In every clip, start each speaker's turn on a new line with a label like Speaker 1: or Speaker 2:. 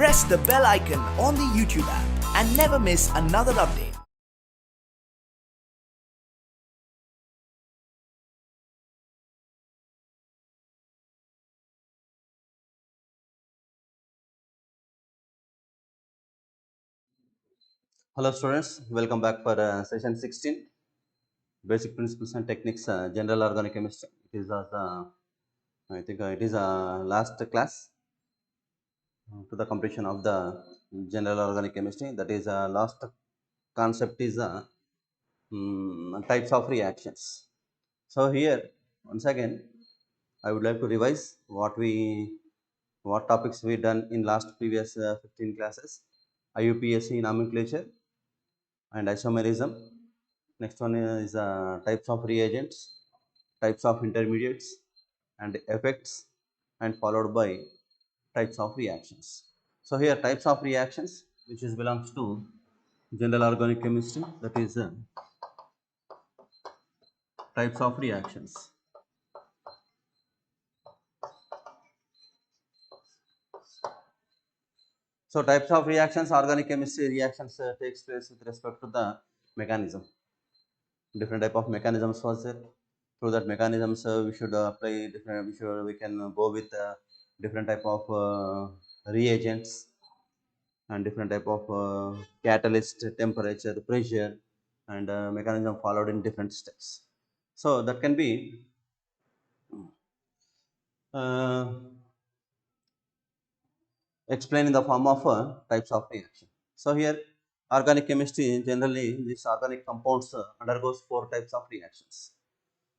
Speaker 1: press the bell icon on the YouTube app and never miss another update.
Speaker 2: Hello students, welcome back for session 16, basic principles and techniques, general organic chemistry. It is I think it is last class to the completion of the general organic chemistry. That is last concept is types of reactions. So here once again I would like to revise what topics we done in last previous 15 classes. IUPAC nomenclature and isomerism. Next one is types of reagents, types of intermediates and effects, and followed by types of reactions. So here types of reactions which is belongs to general organic chemistry, that is types of reactions. So types of reactions, organic chemistry reactions takes place with respect to the mechanism. Different type of mechanisms was there. Through that mechanisms we should apply different, we can go with different type of reagents and different type of catalyst, temperature, pressure, and mechanism followed in different steps. So that can be uh, explained in the form of types of reaction. So here organic chemistry, generally these organic compounds undergoes four types of reactions.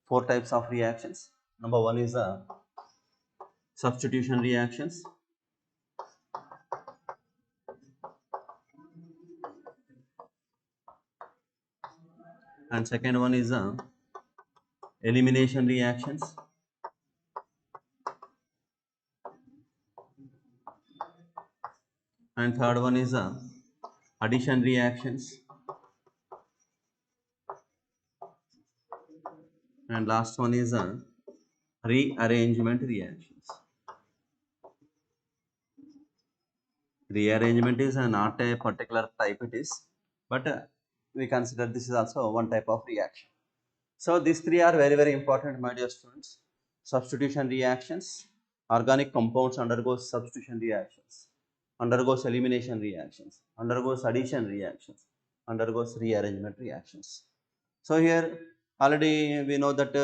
Speaker 2: Four types of reactions. Number one is substitution reactions. And second one is elimination reactions. And third one is addition reactions. And last one is rearrangement reactions. Rearrangement is not a particular type it is, but we consider this is also one type of reaction. So these three are very very important, my dear students. Substitution reactions, organic compounds undergoes substitution reactions, undergoes elimination reactions, undergoes addition reactions, undergoes rearrangement reactions. So here already we know that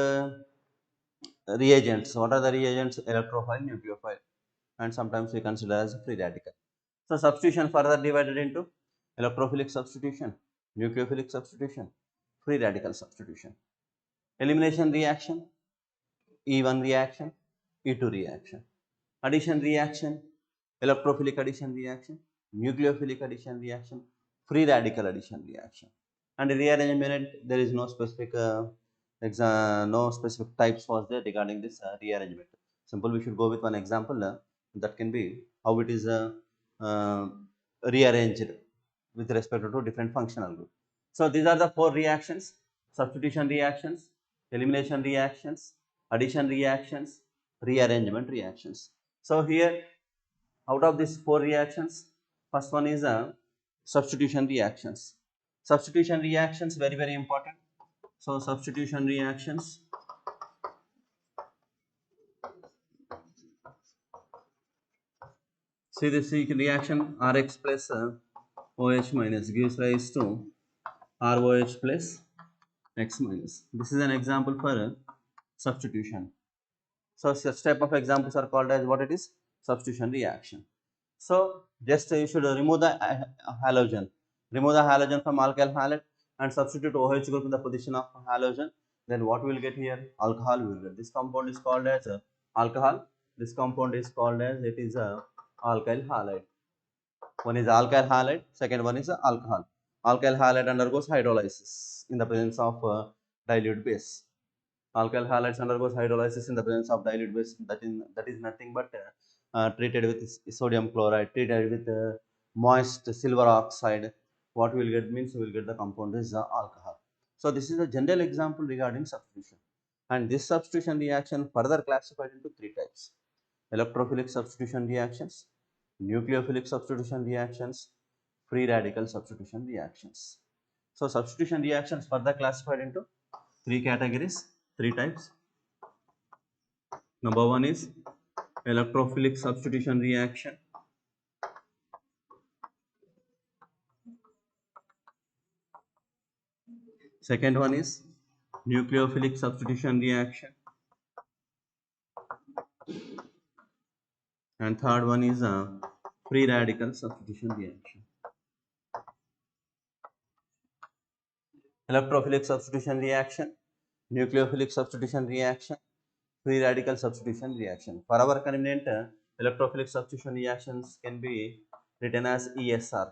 Speaker 2: reagents. What are the reagents? Electrophile, nucleophile, and sometimes we consider as a free radical. So substitution further divided into electrophilic substitution, nucleophilic substitution, free radical substitution. Elimination reaction, E1 reaction, E2 reaction. Addition reaction, electrophilic addition reaction, nucleophilic addition reaction, free radical addition reaction. And rearrangement, there is no specific no specific types was there regarding this rearrangement. Simple, we should go with one example that can be how it is uh, rearranged with respect to different functional group. So these are the four reactions: substitution reactions, elimination reactions, addition reactions, rearrangement reactions. So here out of these four reactions, first one is substitution reactions. Substitution reactions very very important. So substitution reactions, see this reaction Rx plus OH minus gives rise to ROH plus X minus. This is an example for substitution. So such type of examples are called as what it is? Substitution reaction. So just you should remove the halogen. Remove the halogen from alkyl halide and substitute OH group in the position of halogen. Then what we will get here? Alcohol we will get. This compound is called as alcohol. This compound is called as it is alkyl halide. One is alkyl halide, second one is alcohol. Alkyl halide undergoes hydrolysis in the presence of dilute base. Alkyl halides undergoes hydrolysis in the presence of dilute base. That is nothing but treated with sodium chloride, treated with moist silver oxide. What we will get means we will get the compound is alcohol. So this is a general example regarding substitution. And this substitution reaction further classified into three types: electrophilic substitution reactions, nucleophilic substitution reactions, free radical substitution reactions. So substitution reactions further classified into three categories, three types. Number one is electrophilic substitution reaction. Second one is nucleophilic substitution reaction. And third one is free radical substitution reaction. Electrophilic substitution reaction, nucleophilic substitution reaction, free radical substitution reaction. For our convenient, electrophilic substitution reactions can be written as ESR.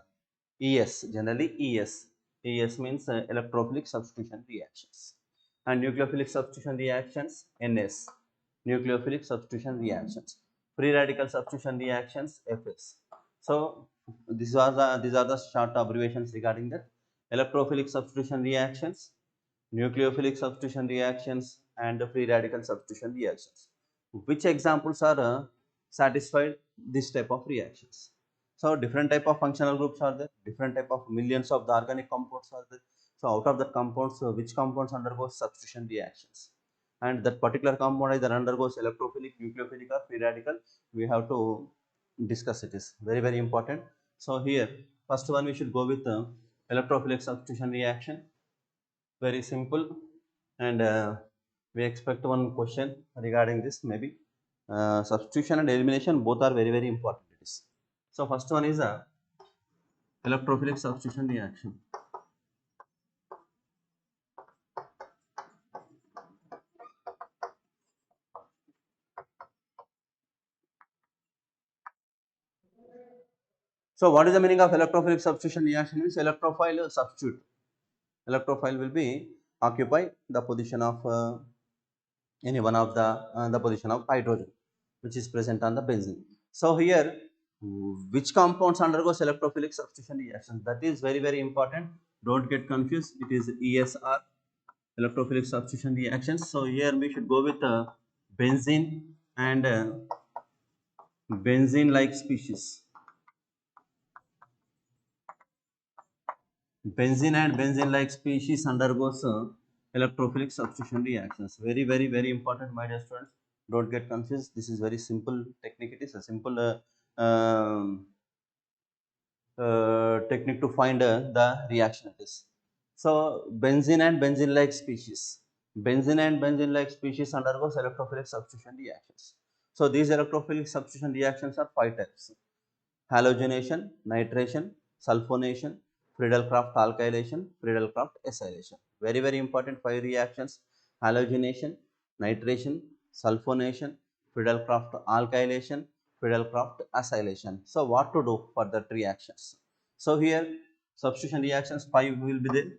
Speaker 2: ES, generally ES. ES means electrophilic substitution reactions. And nucleophilic substitution reactions, NS. Nucleophilic substitution reactions. Free radical substitution reactions, FS. So these are the short abbreviations regarding that. Electrophilic substitution reactions, nucleophilic substitution reactions, and free radical substitution reactions. Which examples are satisfied this type of reactions? So different type of functional groups are there, different type of millions of the organic compounds are there. So out of the compounds, which compounds undergoes substitution reactions, and that particular compound either undergoes electrophilic, nucleophilic, or free radical, we have to discuss. It is very important. So here first one we should go with electrophilic substitution reaction. Very simple, and we expect one question regarding this. Maybe substitution and elimination both are very important. It is. So first one is a electrophilic substitution reaction. So what is the meaning of electrophilic substitution reaction? Means electrophile substitute. Electrophile will be occupy the position of any one of the position of hydrogen, which is present on the benzene. So here, which compounds undergoes electrophilic substitution reaction? That is very important. Don't get confused. It is ESR, electrophilic substitution reactions. So here we should go with benzene and benzene-like species. Benzene and benzene-like species undergoes electrophilic substitution reactions. Very important, my dear students. Don't get confused. This is very simple technique. It is a simple technique to find the reaction. It is. So benzene and benzene-like species. Benzene and benzene-like species undergoes electrophilic substitution reactions. So these electrophilic substitution reactions are 5 types: halogenation, nitration, sulfonation, Friedel-Crafts alkylation, Friedel-Crafts acylation. Very important 5 reactions: halogenation, nitration, sulfonation, Friedel-Crafts alkylation, Friedel-Crafts acylation. So what to do for that reactions? So here substitution reactions 5 will be there.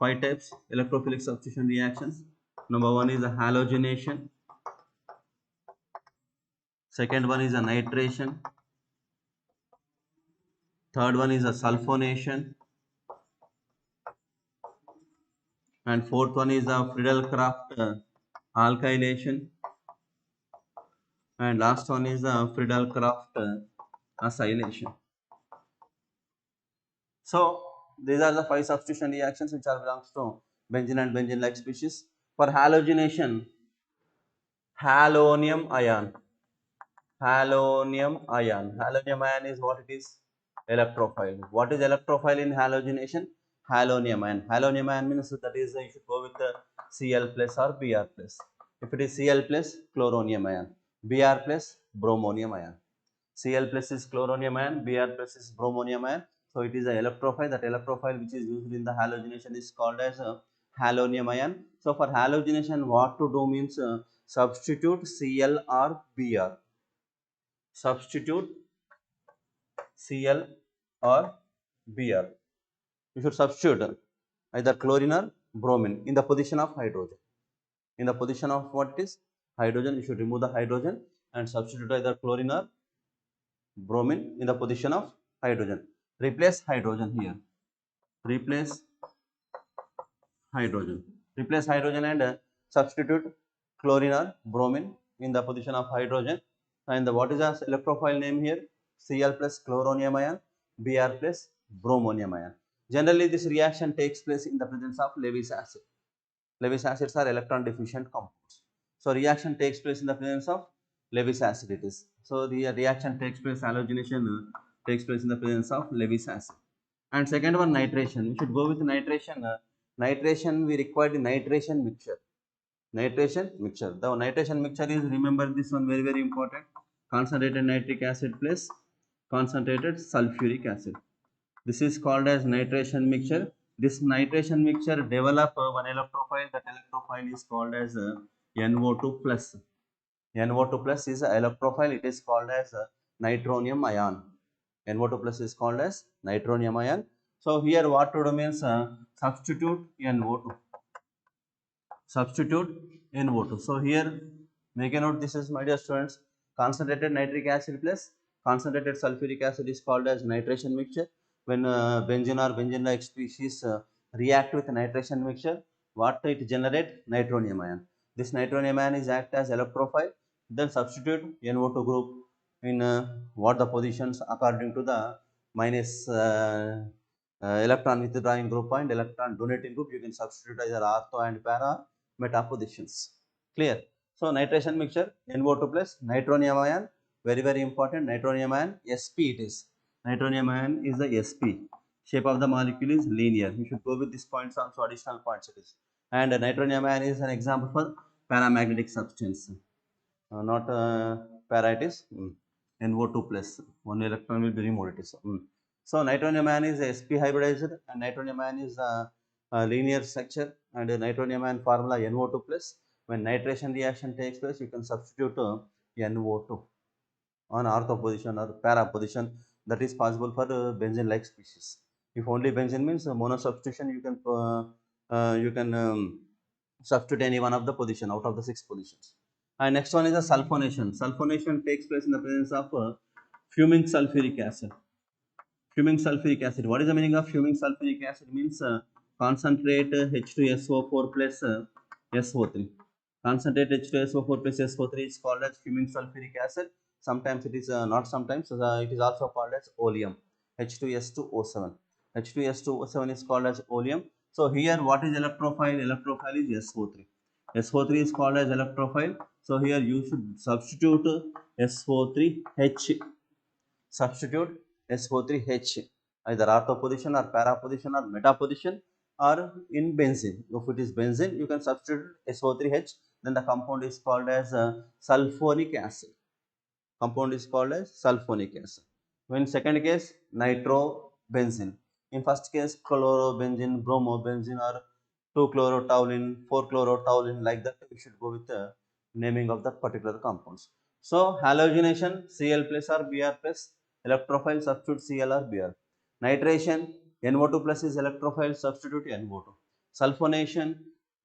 Speaker 2: 5 types electrophilic substitution reactions. Number one is a halogenation. Second one is a nitration. Third one is a sulfonation. And fourth one is the Friedel-Crafts alkylation, and last one is the Friedel-Crafts acylation. So these are the 5 substitution reactions which are belongs to benzene and benzene-like species. For halogenation, halonium ion. Halonium ion is what it is? Electrophile. What is electrophile in halogenation? Halonium ion. Halonium ion means that is you should go with the Cl plus or Br plus. If it is Cl plus, chloronium ion. Br plus, bromonium ion. Cl plus is chloronium ion, Br plus is bromonium ion. So it is a electrophile. That electrophile which is used in the halogenation is called as a halonium ion. So for halogenation, what to do means substitute Cl or Br. Substitute Cl or Br. You should substitute either chlorine or bromine in the position of hydrogen. In the position of what it is? Hydrogen. You should remove the hydrogen and substitute either chlorine or bromine in the position of hydrogen. Replace hydrogen here. Replace hydrogen. Replace hydrogen and substitute chlorine or bromine in the position of hydrogen. And what is the electrophile name here? Cl plus chloronium ion, Br plus bromonium ion. Generally, this reaction takes place in the presence of Lewis acid. Lewis acids are electron deficient compounds. So reaction takes place in the presence of Lewis acid it is. So the reaction takes place, halogenation takes place in the presence of Lewis acid. And second one, nitration. We should go with nitration. Nitration, we require the nitration mixture. Nitration mixture. The nitration mixture is, remember this one, very very important. Concentrated nitric acid plus concentrated sulfuric acid. This is called as nitration mixture. This nitration mixture develop one electrophile. That electrophile is called as NO2 plus. NO2 plus is a electrophile. It is called as nitronium ion. NO2 plus is called as nitronium ion. So here what to do means substitute NO2. Substitute NO2. So here make a note, this is, my dear students, concentrated nitric acid plus concentrated sulfuric acid is called as nitration mixture. When benzene or benzene-like species react with nitration mixture, what it generate? Nitronium ion. This nitronium ion is act as electrophile. Then substitute NO2 group in what the positions according to the minus electron withdrawing group and electron donating group. You can substitute either ortho and para meta positions. Clear? So nitration mixture, NO2 plus nitronium ion, very very important. Nitronium ion, sp it is. Nitronium ion is the sp. Shape of the molecule is linear. You should go with these points also, additional points it is. And nitronium ion is an example for paramagnetic substance. Not para, it is NO2 plus. One electron will be removed. It is. So nitronium ion is sp hybridized, and nitronium ion is linear structure, and nitronium ion formula NO2 plus. When nitration reaction takes place, you can substitute NO2 on ortho position or para position. That is possible for benzene like species. If only benzene means mono substitution, you can substitute any one of the position out of the 6 positions. And next one is a sulfonation. Sulfonation takes place in the presence of fuming sulfuric acid. Fuming sulfuric acid. What is the meaning of fuming sulfuric acid? Means concentrate H2SO4 plus SO3. Concentrate H2SO4 plus SO3 is called as fuming sulfuric acid. Sometimes it is not sometimes, it is also called as oleum. H2S2O7. H2S2O7 is called as oleum. So here what is electrophile? Electrophile is SO3. SO3 is called as electrophile. So here you should substitute SO3H. Substitute SO3H, either ortho position or para position or meta position, or in benzene. If it is benzene, you can substitute SO3H. Then the compound is called as sulfonic acid. Compound is called as sulfonic acid. In second case, nitrobenzene. In first case, chlorobenzene, bromobenzene, or 2-chlorotoluene, 4-chlorotoluene, like that. We should go with the naming of that particular compounds. So halogenation, Cl plus or Br plus, electrophile, substitute Cl or Br. Nitration, NO2 plus is electrophile, substitute NO2. Sulfonation,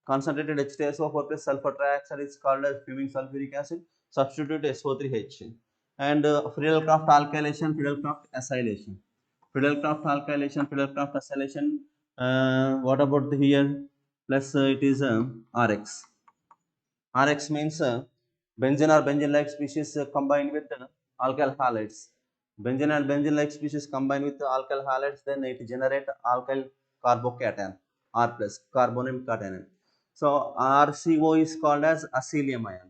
Speaker 2: concentrated H2SO4 plus sulfur trioxide is called as fuming sulfuric acid, substitute SO3H. And Friedel-Crafts alkylation, Friedel-Crafts acylation. Friedel-Crafts alkylation, Friedel-Crafts acylation, what about the here? Plus it is Rx. Rx means benzene or benzene-like species combined with alkyl halides. Benzene and benzene-like species combine with alkyl halides, then it generate alkyl carbocation, R plus, carbonyl cation. So RCO is called as acylium ion.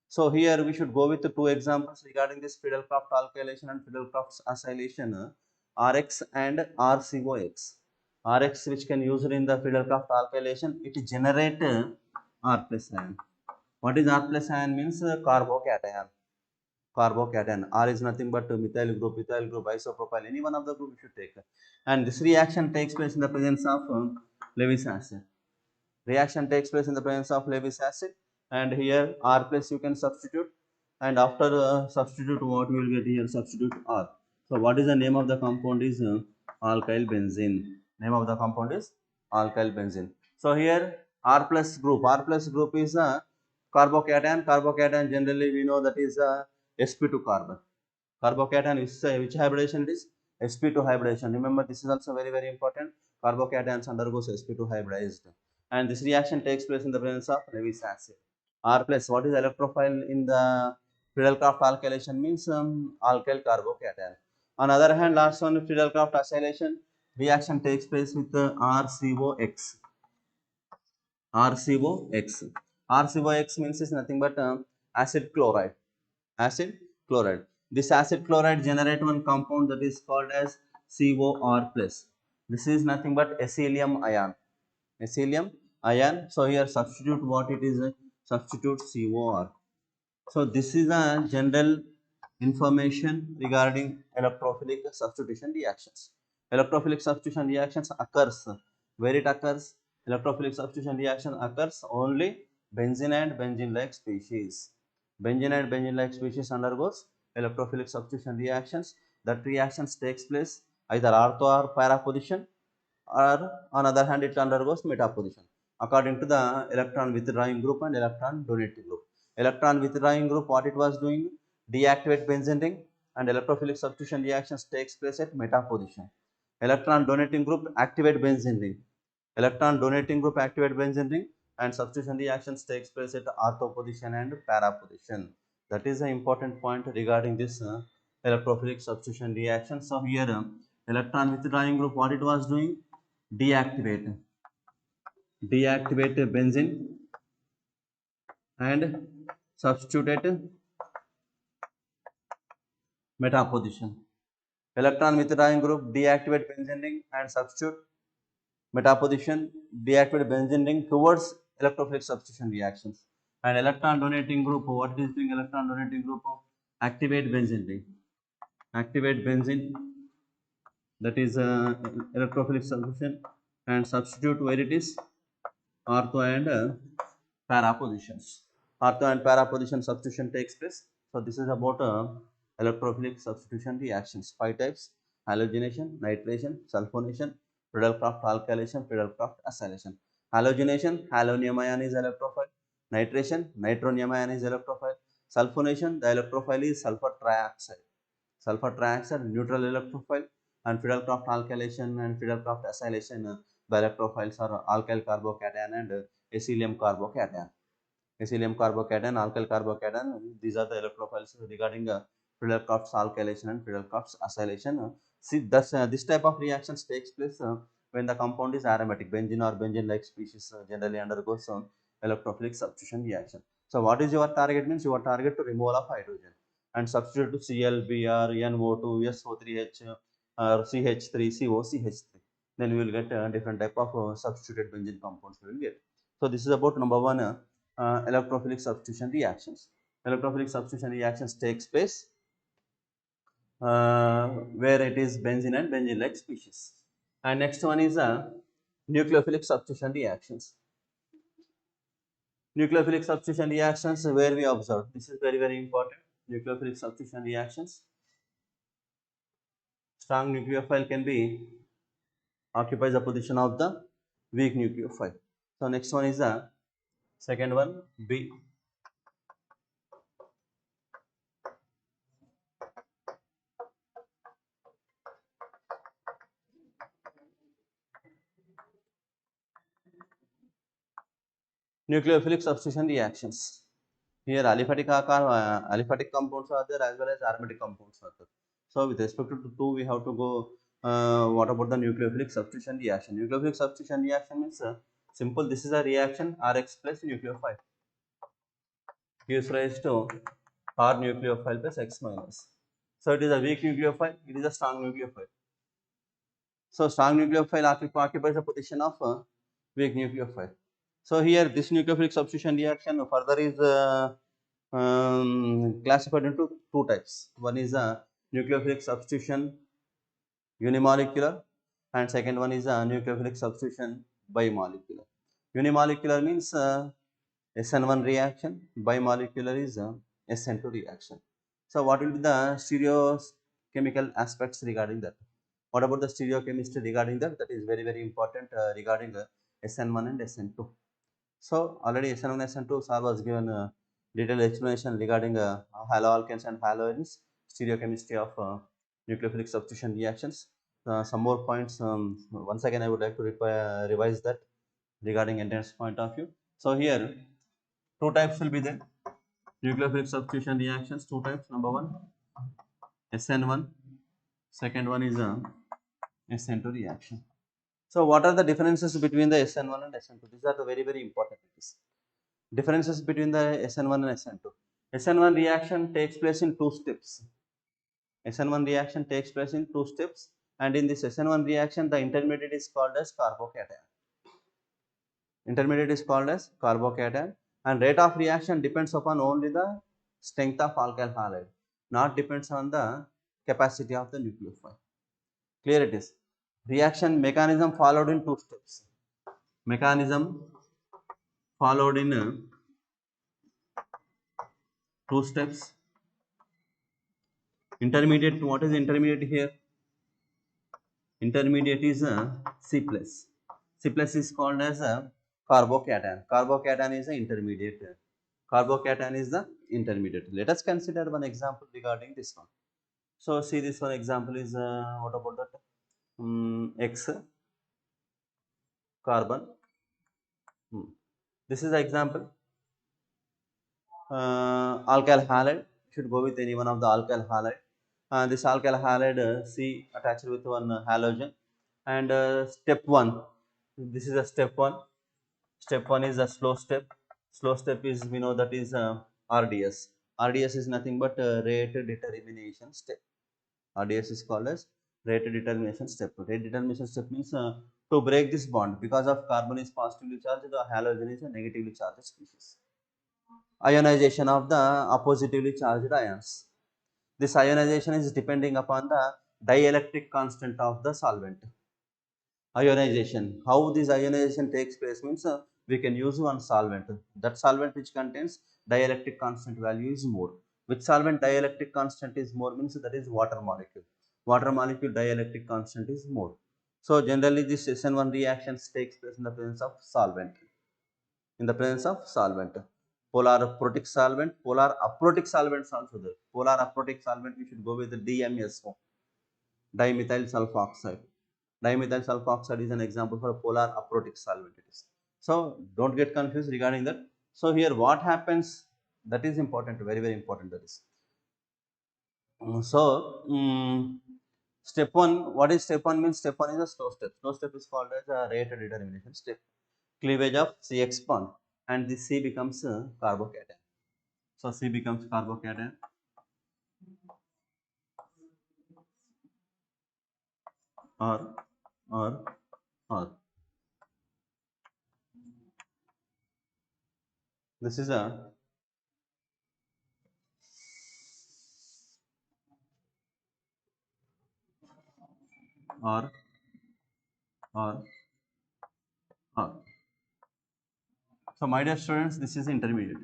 Speaker 2: So here we should go with the 2 examples regarding this Friedel-Crafts alkylation and Friedel-Crafts acylation, Rx and RCOX. Rx, which can use it in the Friedel-Crafts alkylation, it generate R plus ion. What is R plus ion? Means carbocation. Carbocation. R is nothing but methyl group, isopropyl, any one of the group you should take. And this reaction takes place in the presence of Lewis acid. Reaction takes place in the presence of Lewis acid, and here R plus you can substitute, and after substitute, what we will get here? Substitute R. So what is the name of the compound? Is alkyl benzene. Name of the compound is alkyl benzene. So here R plus group is a carbocation. Carbocation generally we know that is a sp2 carbon. Carbocation is which hybridization? It is sp2 hybridization. Remember, this is also very very important. Carbocations undergoes sp2 hybridized, and this reaction takes place in the presence of Lewis acid. R plus, what is electrophile in the Friedel-Crafts alkylation means alkyl carbocation. On other hand, last one, Friedel-Crafts acylation, reaction takes place with RCOX. RCOX. RCOX means is nothing but acid chloride. Acid chloride. This acid chloride generate one compound that is called as COR plus. This is nothing but acylium ion. Acylium ion. So here substitute what it is. Substitute COR. So this is a general information regarding electrophilic substitution reactions. Electrophilic substitution reactions occurs where it occurs. Electrophilic substitution reaction occurs only benzene and benzene-like species. Benzene and benzene-like species undergoes electrophilic substitution reactions. That reactions takes place either ortho or para position, or on other hand it undergoes meta position according to the electron withdrawing group and electron donating group. Electron withdrawing group, what it was doing, deactivate benzene ring, and electrophilic substitution reactions takes place at meta position. Electron donating group activate benzene ring. Electron donating group activate benzene ring, and substitution reactions takes place at ortho position and para position. That is an important point regarding this electrophilic substitution reaction. So here electron withdrawing group, what it was doing, deactivate benzene and substitute meta position. Electron withdrawing group deactivate benzene ring and substitute meta position, deactivate benzene ring towards electrophilic substitution reactions. And electron donating group, what it is doing, electron donating group activate benzene ring, activate benzene, that is electrophilic substitution, and substitute where it is ortho and para positions. Ortho and para position substitution takes place. So this is about electrophilic substitution reactions. 5 types: halogenation, nitration, sulfonation, Friedel-Crafts alkylation, Friedel-Crafts acylation. Halogenation, halonium ion is electrophile. Nitration, nitronium ion is electrophile. Sulfonation, the electrophile is sulfur trioxide. Sulfur trioxide neutral electrophile. And Friedel-Crafts alkylation and Friedel-Crafts acylation, the electrophiles are alkyl carbocation and acylium carbocation. Acylium carbocation, alkyl carbocation, these are the electrophiles regarding Friedel-Crafts alkylation and Friedel-Crafts acylation. See, thus this type of reactions takes place when the compound is aromatic. Benzene or benzene-like species generally undergoes electrophilic substitution reaction. So what is your target? Means your target to removal of hydrogen and substitute to Cl, Br, NO2, SO3H, or CH3, CO, CH3. Then we will get different type of substituted benzene compounds we will get. So this is about number one, electrophilic substitution reactions. Electrophilic substitution reactions takes place where it is benzene and benzene-like species. And next one is nucleophilic substitution reactions. Nucleophilic substitution reactions where we observe. This is very, very important. Nucleophilic substitution reactions. Strong nucleophile can be occupies the position of the weak nucleophile. So next one is the second one, B. Nucleophilic substitution reactions. Here aliphatic compounds are there as well as aromatic compounds are there. So with respect to two, we have to go. What about the nucleophilic substitution reaction? Nucleophilic substitution reaction means simple. This is a reaction Rx plus nucleophile gives rise to R nucleophile plus X minus. So it is a weak nucleophile. It is a strong nucleophile. So strong nucleophile occupies the position of weak nucleophile. So here this nucleophilic substitution reaction further is classified into two types. One is a nucleophilic substitution unimolecular, and second one is a nucleophilic substitution bimolecular. Unimolecular means SN1 reaction, bimolecular is SN2 reaction. So what will be the stereochemical aspects regarding that? What about the stereochemistry regarding that? That is very, very important regarding SN1 and SN2. So already SN1 and SN2 sir was given a detailed explanation regarding haloalkanes and halogens, stereochemistry of nucleophilic substitution reactions. Some more points. Once again, I would like to revise that regarding entrance point of view. So here, two types will be there. Nucleophilic substitution reactions, two types. Number one, SN1. Second one is a SN2 reaction. So what are the differences between the SN1 and SN2? These are the very important things. Differences between the SN1 and SN2. SN1 reaction takes place in two steps. SN1 reaction takes place in two steps, and in this SN1 reaction the intermediate is called as carbocation. Intermediate is called as carbocation, and rate of reaction depends upon only the strength of alkyl halide, not depends on the capacity of the nucleophile. Clear it is. Reaction mechanism followed in two steps. Mechanism followed in two steps. Intermediate, what is intermediate here? Intermediate is a C plus. C plus is called as a carbocation. Carbocation is the intermediate. Carbocation is the intermediate. Let us consider one example regarding this one. So see, this one example is what about that? X carbon. This is the example. Alkyl halide, should go with any one of the alkyl halide. This alkyl halide C attached with one halogen, and step 1, this is a step 1. Step 1 is a slow step. Slow step is, we know that is RDS. RDS is nothing but rate determination step. RDS is called as rate determination step. Rate determination step means to break this bond, because of carbon is positively charged, the halogen is a negatively charged species. Ionization of the oppositively charged ions. This ionization is depending upon the dielectric constant of the solvent. Ionization, how this ionization takes place means we can use one solvent. That solvent which contains dielectric constant value is more. Which solvent dielectric constant is more means that is water molecule. Water molecule dielectric constant is more. So generally this SN1 reactions takes place in the presence of solvent. In the presence of solvent. Polar aprotic solvent, polar aprotic solvents also there. Polar aprotic solvent, we should go with the DMSO, dimethyl sulfoxide. Dimethyl sulfoxide is an example for a polar aprotic solvent. It is. So don't get confused regarding that. So here what happens, that is important, very important, that is. Step 1, what is step 1 means? Step 1 is a slow step. Slow step is called as a rate determination step. Cleavage of CX bond, and this C becomes carbocation. So C becomes carbocation. Or this is a or or or. So my dear students, this is intermediate.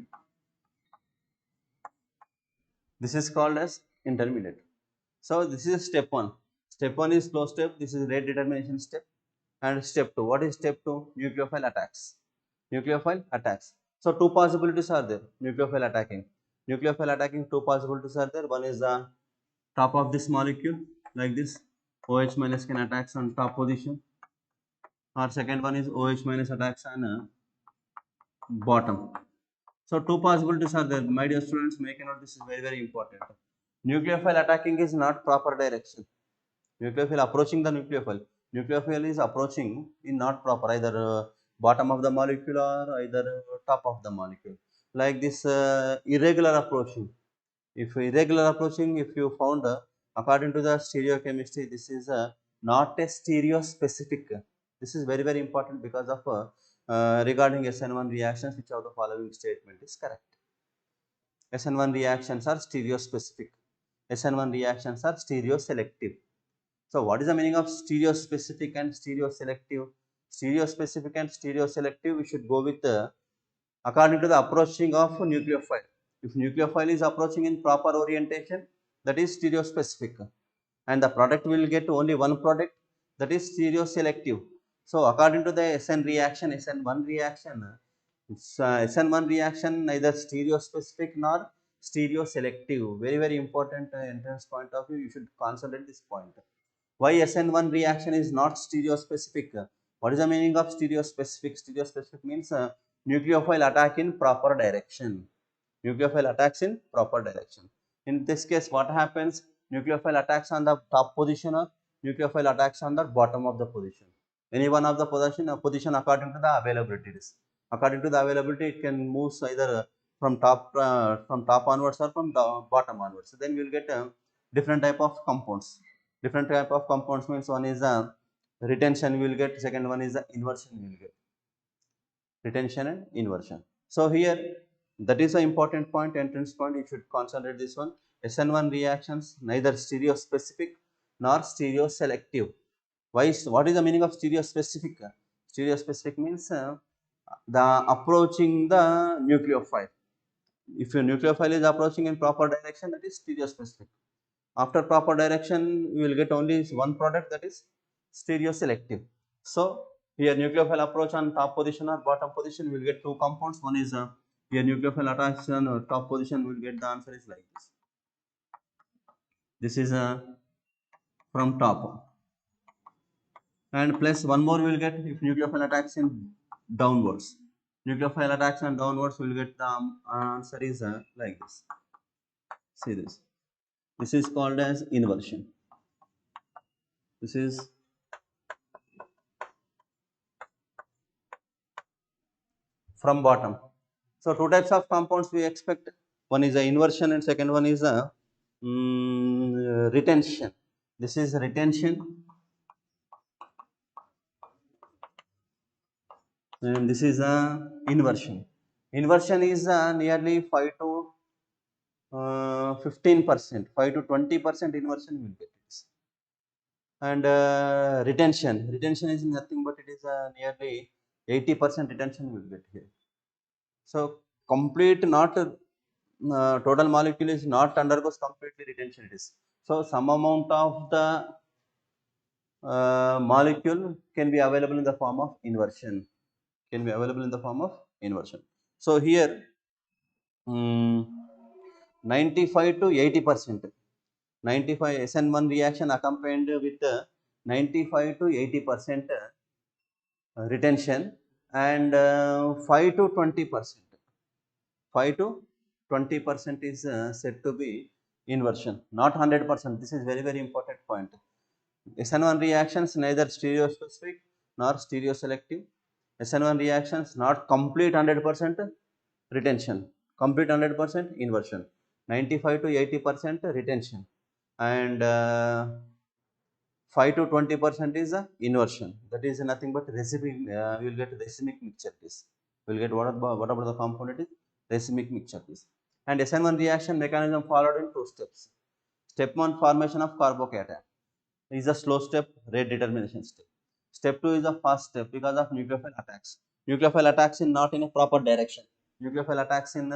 Speaker 2: This is called as intermediate. So this is step 1. Step 1 is slow step. This is rate determination step. And step 2. What is step 2? Nucleophile attacks. Nucleophile attacks. So two possibilities are there. Nucleophile attacking. Nucleophile attacking, two possibilities are there. One is the top of this molecule, like this. OH minus can attacks on top position. Or second one is OH minus attacks on bottom. So two possibilities are there. My dear students, make a note, this is very important. Nucleophile attacking is not proper direction. Nucleophile approaching the nucleophile. Nucleophile is approaching in not proper, either bottom of the molecule or either top of the molecule. Like this irregular approaching. If irregular approaching, if you found according to the stereochemistry, this is not a stereo specific. This is very important because of regarding SN1 reactions, which of the following statement is correct. SN1 reactions are stereo specific. SN1 reactions are stereo selective. So what is the meaning of stereo specific and stereo selective? Stereo specific and stereo selective, we should go with according to the approaching of nucleophile. If nucleophile is approaching in proper orientation, that is stereo specific, and the product will get only one product, that is stereo selective. So according to the SN reaction, SN1 reaction, SN1 reaction neither stereo specific nor stereo selective. Very important entrance point of view, you should concentrate this point. Why SN1 reaction is not stereo specific? What is the meaning of stereo specific? Stereo specific means nucleophile attack in proper direction. Nucleophile attacks in proper direction. In this case, what happens? Nucleophile attacks on the top position or nucleophile attacks on the bottom of the position. Any one of the position according to the availability. According to the availability, it can move either from top onwards or from the bottom onwards. So then we will get different type of compounds. Different type of compounds means one is retention we will get, second one is the inversion we will get. Retention and inversion. So here that is an important point, entrance point, you should concentrate this one. SN1 reactions neither stereospecific nor stereoselective. What is the meaning of stereospecific? Stereospecific means the approaching the nucleophile. If your nucleophile is approaching in proper direction, that is stereospecific. After proper direction, you will get only one product, that is stereoselective. So here nucleophile approach on top position or bottom position, we will get two compounds. One is here nucleophile attraction or top position, we will get the answer is like this. This is from top, and plus one more we will get if nucleophile attacks in downwards. Nucleophile attacks on downwards, we will get the answer is like this. See this. This is called as inversion. This is from bottom. So two types of compounds we expect. One is the inversion and second one is the retention. This is retention and this is a inversion. Inversion is nearly 5 to 15%, 5 to 20% inversion will get it. And retention is nothing but it is nearly 80% retention will get here. So complete not total molecule is not undergoes completely retention, it is. So some amount of the molecule can be available in the form of inversion. Can be available in the form of inversion. So here 95 to 80%. 95 SN1 reaction accompanied with 95 to 80% retention and 5 to 20%. 5 to 20% is said to be inversion, not 100%. This is very important point. SN1 reactions neither stereospecific nor stereoselective. SN1 reactions not complete 100% retention, complete 100% inversion, 95 to 80% retention, and 5 to 20% is inversion. That is nothing but racemic. We will get racemic mixture. This we will get what about the component is racemic mixture. This and SN1 reaction mechanism followed in two steps. Step 1, formation of carbocation is a slow step, rate determination step. Step 2 is a fast step because of nucleophile attacks. Nucleophile attacks in not in a proper direction. Nucleophile attacks in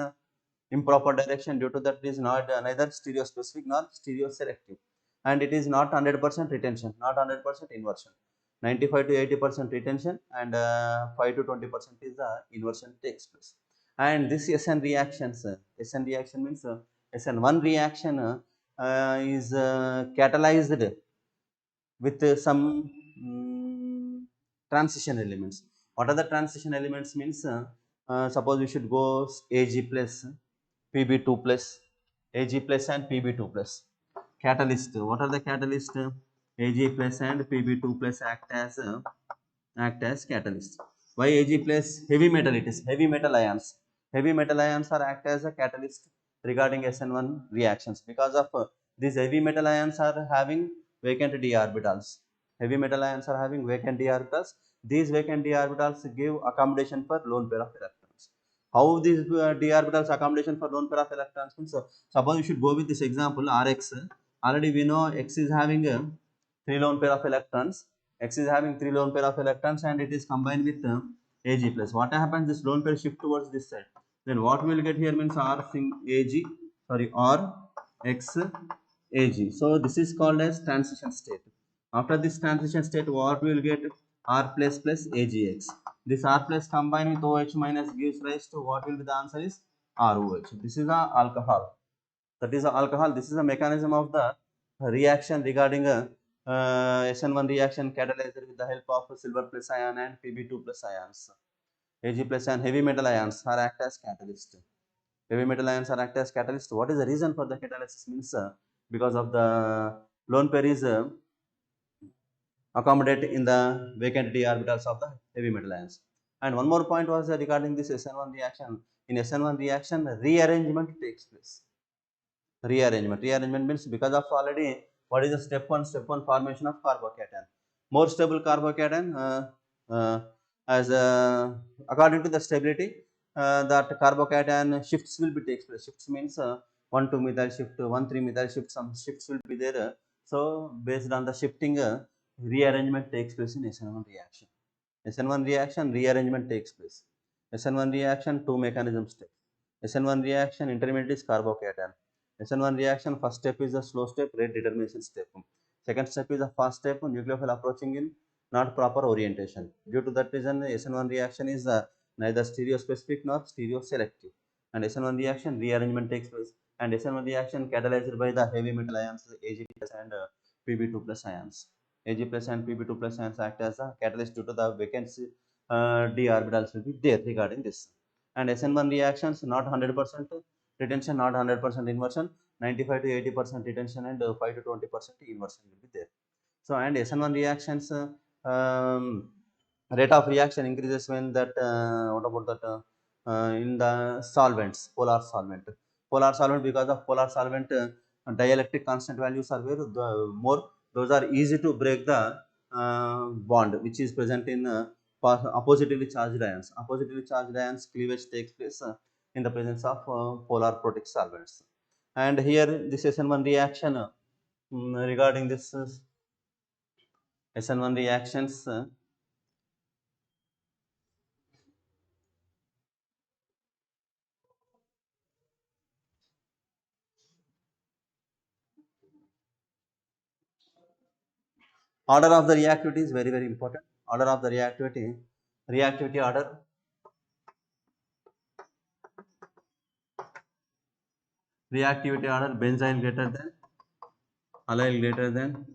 Speaker 2: improper direction, due to that it is not neither stereospecific nor stereoselective, and it is not 100% retention, not 100% inversion. 95 to 80% retention and 5 to 20% is the inversion takes place. And this SN reactions, SN reaction means SN1 reaction is catalyzed with some transition elements. What are the transition elements means? Suppose we should go Ag plus, Pb2 plus, Ag plus and Pb2 plus. Catalyst. What are the catalyst? Ag plus and Pb2 plus act as catalyst. Why Ag plus? Heavy metal it is. Heavy metal ions. Heavy metal ions are act as a catalyst regarding SN1 reactions. Because of these heavy metal ions are having vacant d orbitals. Heavy metal ions are having vacant d orbitals. These vacant d orbitals give accommodation for lone pair of electrons. How these d orbitals accommodation for lone pair of electrons means? Suppose you should go with this example Rx. Already we know X is having 3 lone pair of electrons. X is having 3 lone pair of electrons and it is combined with Ag plus. What happens? This lone pair shift towards this side. Then what we will get here means R X Ag. So this is called as transition state. After this transition state, what we will get? R plus plus AgX. This R plus combined with OH minus gives rise to what will be the answer is ROH. This is a alcohol. That is a alcohol. This is a mechanism of the reaction regarding a SN1 reaction catalyzed with the help of silver plus ion and Pb2 plus ions. Ag plus and heavy metal ions are act as catalyst. Heavy metal ions are act as catalyst. What is the reason for the catalysis? Means because of the lone pair is accommodate in the vacant d orbitals of the heavy metal ions. And one more point was regarding this SN1 reaction. In SN1 reaction, rearrangement takes place. Rearrangement means because of already what is the step one formation of carbocation. More stable carbocation as according to the stability that carbocation shifts will be takes place. Shifts means 1,2 methyl shift, 1,3 methyl shift, some shifts will be there. So based on the shifting, rearrangement takes place in SN1 reaction. SN1 reaction, rearrangement takes place. SN1 reaction, two mechanisms take. SN1 reaction, intermediate is carbocation. SN1 reaction, first step is the slow step, rate determination step. Second step is the fast step, nucleophile approaching in not proper orientation. Due to that reason, SN1 reaction is neither stereospecific nor stereoselective. And SN1 reaction, rearrangement takes place. And SN1 reaction catalyzed by the heavy metal ions Ag plus and Pb2 plus ions. Ag plus and Pb2 plus ions act as a catalyst due to the vacancy d orbitals will be there regarding this. And SN1 reactions not 100% retention, not 100% inversion, 95 to 80% retention and 5 to 20% inversion will be there. So and SN1 reactions rate of reaction increases when that what about that in the solvents, polar solvent. Polar solvent, because of polar solvent dielectric constant values are where the more those are easy to break the bond which is present in oppositively charged ions. Oppositively charged ions cleavage takes place in the presence of polar protic solvents. And here this SN1 reaction regarding this SN1 reactions order of the reactivity is very important. Order of the reactivity order. Reactivity order: benzyl greater than, allyl greater than,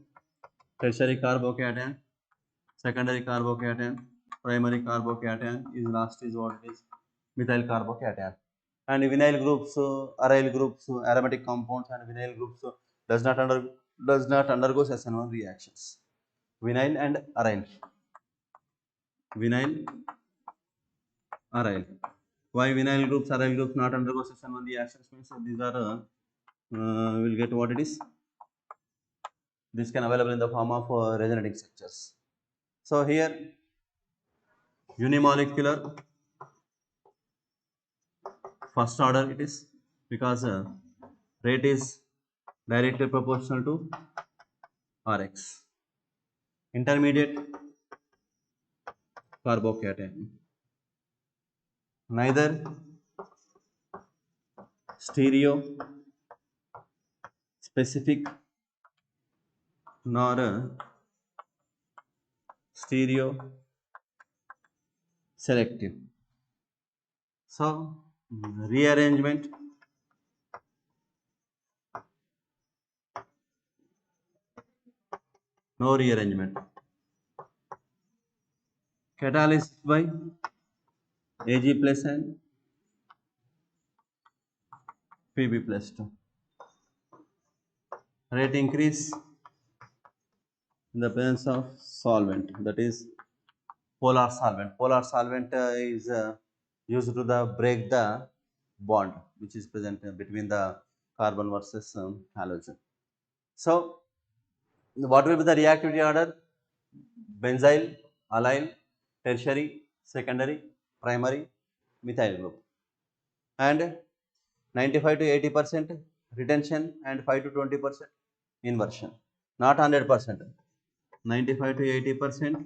Speaker 2: tertiary carbocation, secondary carbocation, primary carbocation, is last is what it is, methyl carbocation. And vinyl groups, aryl groups, aromatic compounds and vinyl groups does not undergo SN1 reactions. Vinyl and aryl. Vinyl, aryl. Why vinyl groups, aryl groups not undergo SN1 reactions? Means these are will get what it is. This can available in the form of resonating structures. So here unimolecular first order it is, because rate is directly proportional to Rx. Intermediate carbocation, neither stereo specific nor stereo selective. So rearrangement no rearrangement. Catalyzed by Ag plus and Pb plus 2. Rate increase in the presence of solvent, that is polar solvent. Polar solvent is used to break the bond which is present between the carbon versus halogen. So what will be the reactivity order? Benzyl, allyl, tertiary, secondary, primary, methyl group. And 95 to 80% retention and 5 to 20% inversion. Not 100%. 95 to 80%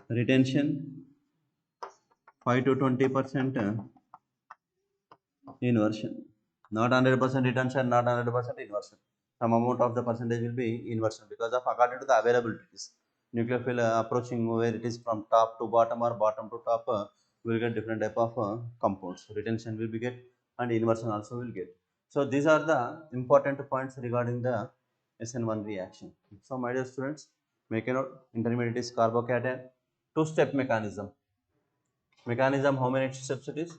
Speaker 2: retention, 5 to 20% inversion. Not 100% retention, not 100% inversion. Some amount of the percentage will be inversion because of according to the availabilities. Nucleophile approaching where it is from top to bottom or bottom to top, will get different type of compounds. Retention will be get and inversion also will get. So these are the important points regarding the SN1 reaction. So my dear students, make a note. Intermediate is carbocation, two-step mechanism. Mechanism, how many steps it is?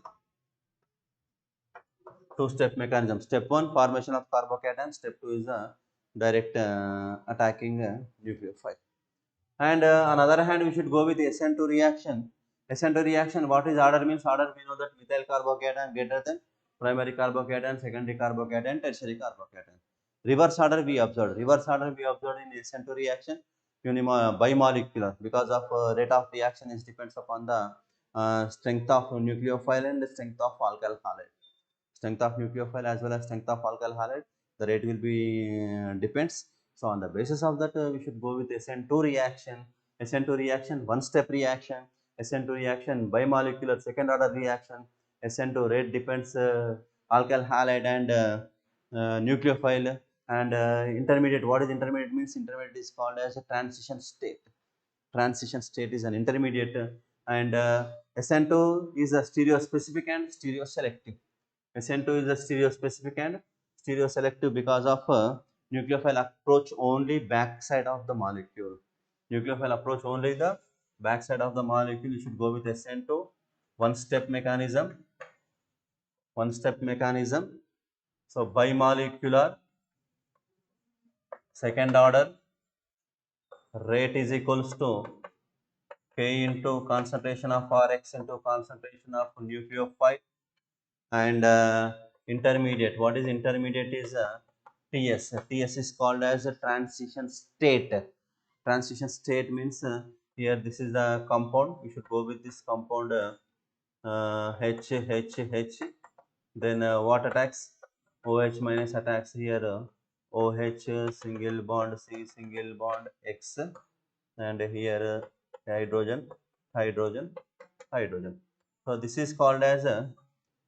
Speaker 2: two-step mechanism. Step 1, formation of carbocation. Step 2 is direct attacking nucleophile. And on the other hand, we should go with SN2 reaction. SN2 reaction, what is order means? Order, we know that methyl carbocation greater than primary carbocation, secondary carbocation, tertiary carbocation. Reverse order we observed. Reverse order we observed in SN2 reaction, bimolecular, because of rate of reaction is depends upon the strength of nucleophile and the strength of alkyl halide. Strength of nucleophile as well as strength of alkyl halide, the rate will be depends. So on the basis of that, we should go with SN2 reaction. SN2 reaction, one step reaction. SN2 reaction, bimolecular, second order reaction. SN2 rate depends alkyl halide and nucleophile. And intermediate, what is intermediate means? Intermediate is called as a transition state. Transition state is an intermediate, and SN2 is a stereospecific and stereoselective. SN2 is a stereospecific and stereoselective because of nucleophile approach only backside of the molecule. Nucleophile approach only the backside of the molecule. You should go with SN2. One step mechanism. One step mechanism. So bimolecular, second order, rate is equals to K into concentration of Rx into concentration of nucleophile. And intermediate, what is intermediate is TS. TS is called as a transition state. Transition state means here this is the compound. We should go with this compound H. Then what attacks? OH minus attacks here OH single bond C single bond X, and here hydrogen. So this is called as a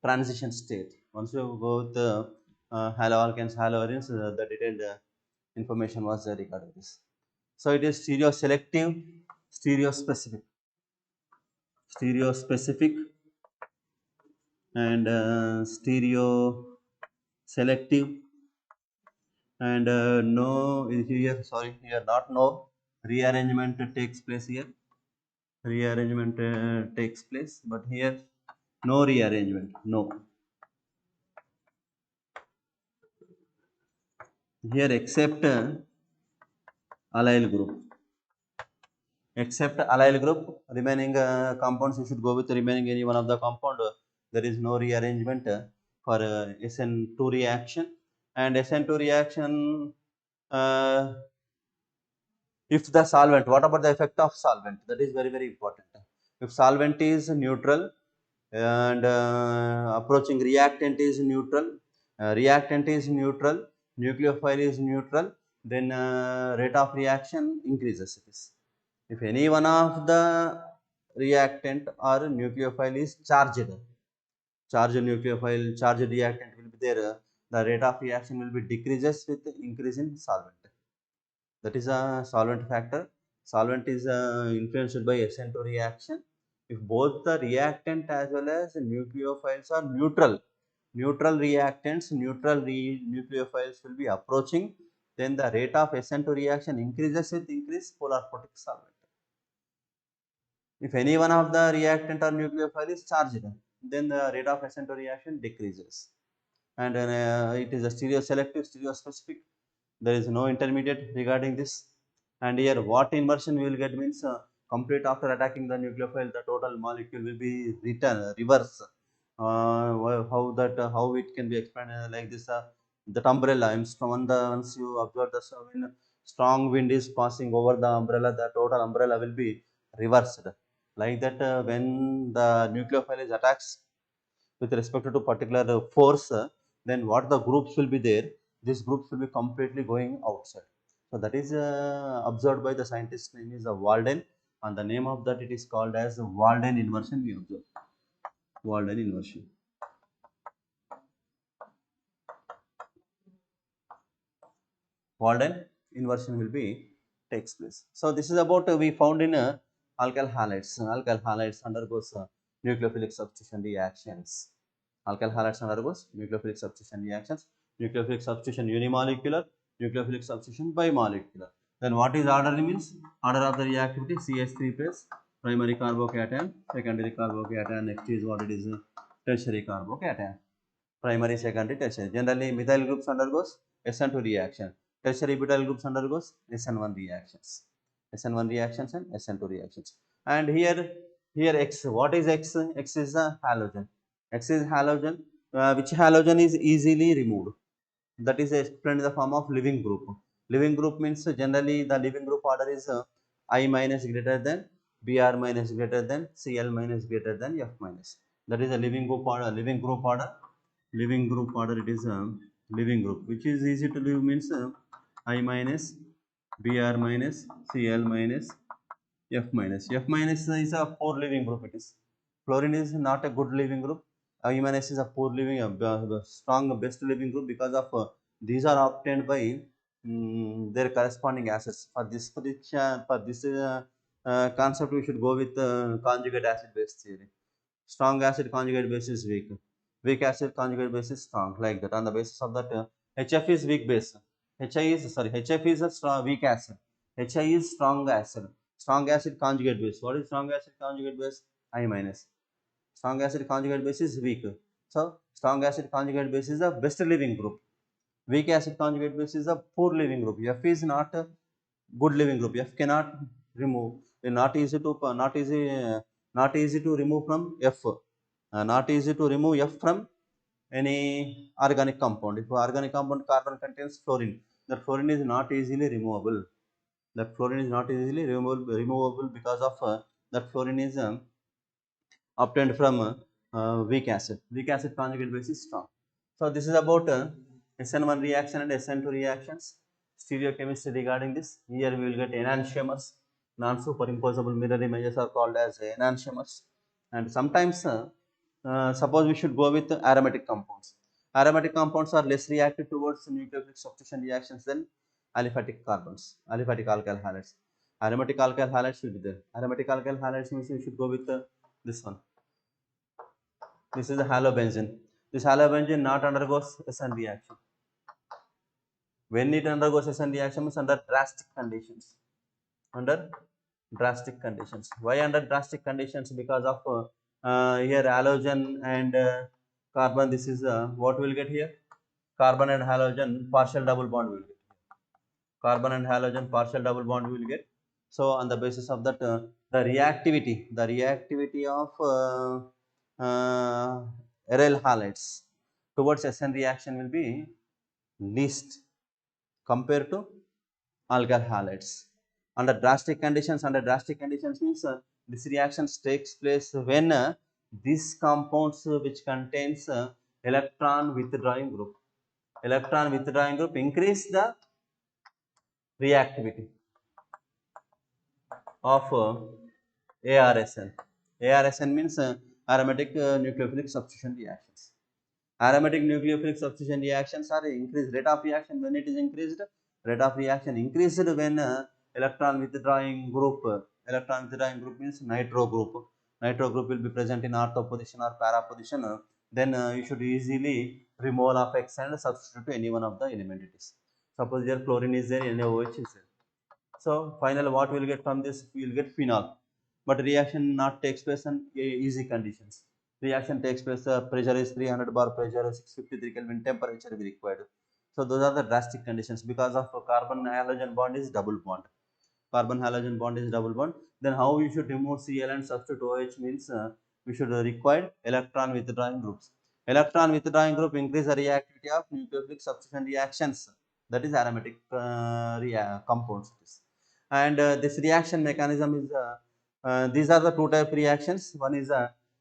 Speaker 2: transition state. Once you go with the haloalkanes, haloarenes, the detailed information was there regarding this. So it is stereoselective, stereospecific, and stereoselective, and no here, sorry, here not no rearrangement takes place here. Rearrangement takes place, but here no rearrangement, no. Here except allyl group. Except allyl group, remaining compounds you should go with remaining any one of the compound. There is no rearrangement for SN2 reaction. And SN2 reaction, if the solvent, what about the effect of solvent? That is very important. If solvent is neutral and approaching reactant is neutral, nucleophile is neutral, then rate of reaction increases. If any one of the reactant or nucleophile is charged nucleophile, charged reactant will be there, the rate of reaction will be decreases with increase in solvent. That is a solvent factor. Solvent is influenced by SN2 reaction. If both the reactant as well as nucleophiles are neutral reactants, nucleophiles will be approaching, then the rate of SN2 reaction increases with increased polar photic solvent. If any one of the reactant or nucleophile is charged, then the rate of SN2 reaction decreases. And it is a stereoselective, stereospecific. There is no intermediate regarding this. And here what inversion we will get means complete after attacking the nucleophile, the total molecule will be reverse. How it can be explained like this, that umbrella, once you observe the when strong wind is passing over the umbrella, the total umbrella will be reversed. Like that, when the nucleophile is attacks with respect to particular force, then what the groups will be there, these groups will be completely going outside. So that is observed by the scientist name is Walden, and the name of that it is called as Walden inversion. We observe Walden inversion. Walden inversion will be takes place. So this is about we found in alkyl halides. Alkyl halides undergoes nucleophilic substitution reactions. Alkyl halides undergoes nucleophilic substitution reactions. Nucleophilic substitution unimolecular, nucleophilic substitution bimolecular. Then what is order means? Order of the reactivity CH3 plus primary carbocation, secondary carbocation, next is what it is tertiary carbocation. primary, secondary, tertiary. Generally, methyl groups undergoes SN2 reaction. Tertiary butyl groups undergoes SN1 reactions. SN1 reactions and SN2 reactions. And here X. What is X? X is a halogen. X is halogen. Which halogen is easily removed? That is explained in the form of living group. Living group means generally the living group order is I minus greater than, Br minus greater than, Cl minus greater than, F minus. That is a living group order. Living group order. Living group order. It is a living group which is easy to leave means I minus, Br minus, Cl minus, F minus. F minus is a poor living group. It is. Fluorine is not a good living group. I minus is a poor living, strong best living group because of these are obtained by their corresponding acids. For this concept, we should go with conjugate acid base theory. Strong acid conjugate base is weak. Weak acid conjugate base is strong. Like that. On the basis of that, HF is weak base. HF is a strong weak acid. HI is strong acid. Strong acid conjugate base. What is strong acid conjugate base? I minus. Strong acid conjugate base is weak. So strong acid conjugate base is the best living group. Weak acid conjugate base is a poor living group. F is not a good living group. F cannot remove. Not easy to remove from F. Not easy to remove F from any organic compound. If organic compound carbon contains fluorine, that fluorine is not easily removable. That fluorine is not easily removable because of that fluorine is obtained from weak acid. Weak acid conjugate base is strong. So this is about SN1 reaction and SN2 reactions. Stereochemistry regarding this. Here we will get enantiomers. Non-superimposable mirror images are called as enantiomers. And sometimes suppose we should go with aromatic compounds. Aromatic compounds are less reactive towards nucleophilic substitution reactions than aliphatic carbons, aliphatic alkyl halides. Aromatic alkyl halides should be there. Aromatic alkyl halides means we should go with this one. This is a halobenzene. This halobenzene not undergoes SN reaction. When it undergoes SN reaction means under drastic conditions. Under drastic conditions. Why under drastic conditions? Because of here halogen and carbon. This is what we will get here. Carbon and halogen partial double bond we will get. Carbon and halogen partial double bond we will get. So on the basis of that, the reactivity of aryl halides towards SN reaction will be least compared to alkyl halides. Under drastic conditions means this reaction takes place when these compounds which contains electron withdrawing group. Electron withdrawing group increase the reactivity of ARSN. ARSN means aromatic nucleophilic substitution reactions. Aromatic nucleophilic substitution reactions are increased. Rate of reaction when it is increased. Rate of reaction increased when electron withdrawing group. Electron withdrawing group means nitro group. Nitro group will be present in ortho position or para position. Then you should easily remove of X and substitute to any one of the element it is. Suppose there chlorine is there, NaOH is there. So finally what we will get from this? We will get phenol. But reaction not takes place in easy conditions. Reaction takes place, pressure is 300 bar pressure, 653 Kelvin temperature will be required. So those are the drastic conditions. Because of carbon halogen bond is double bond. Carbon halogen bond is double bond. Then how we should remove Cl and substitute OH means we should require electron withdrawing groups. Electron withdrawing group increase the reactivity of nucleophilic substitution reactions. That is aromatic compounds. And this reaction mechanism is these are the two type reactions. One is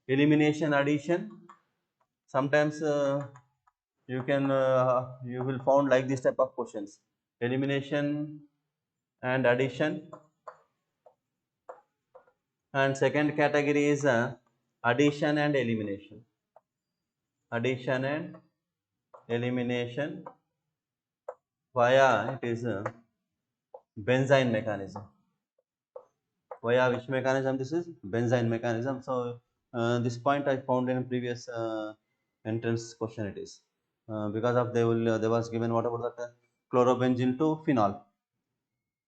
Speaker 2: elimination addition. Sometimes you will found like this type of questions: elimination and addition. And second category is addition and elimination. Addition and elimination via it is benzene mechanism. Via which mechanism? This is benzene mechanism. So this point I found in a previous entrance question. It is because of there was given what about that chlorobenzene to phenol.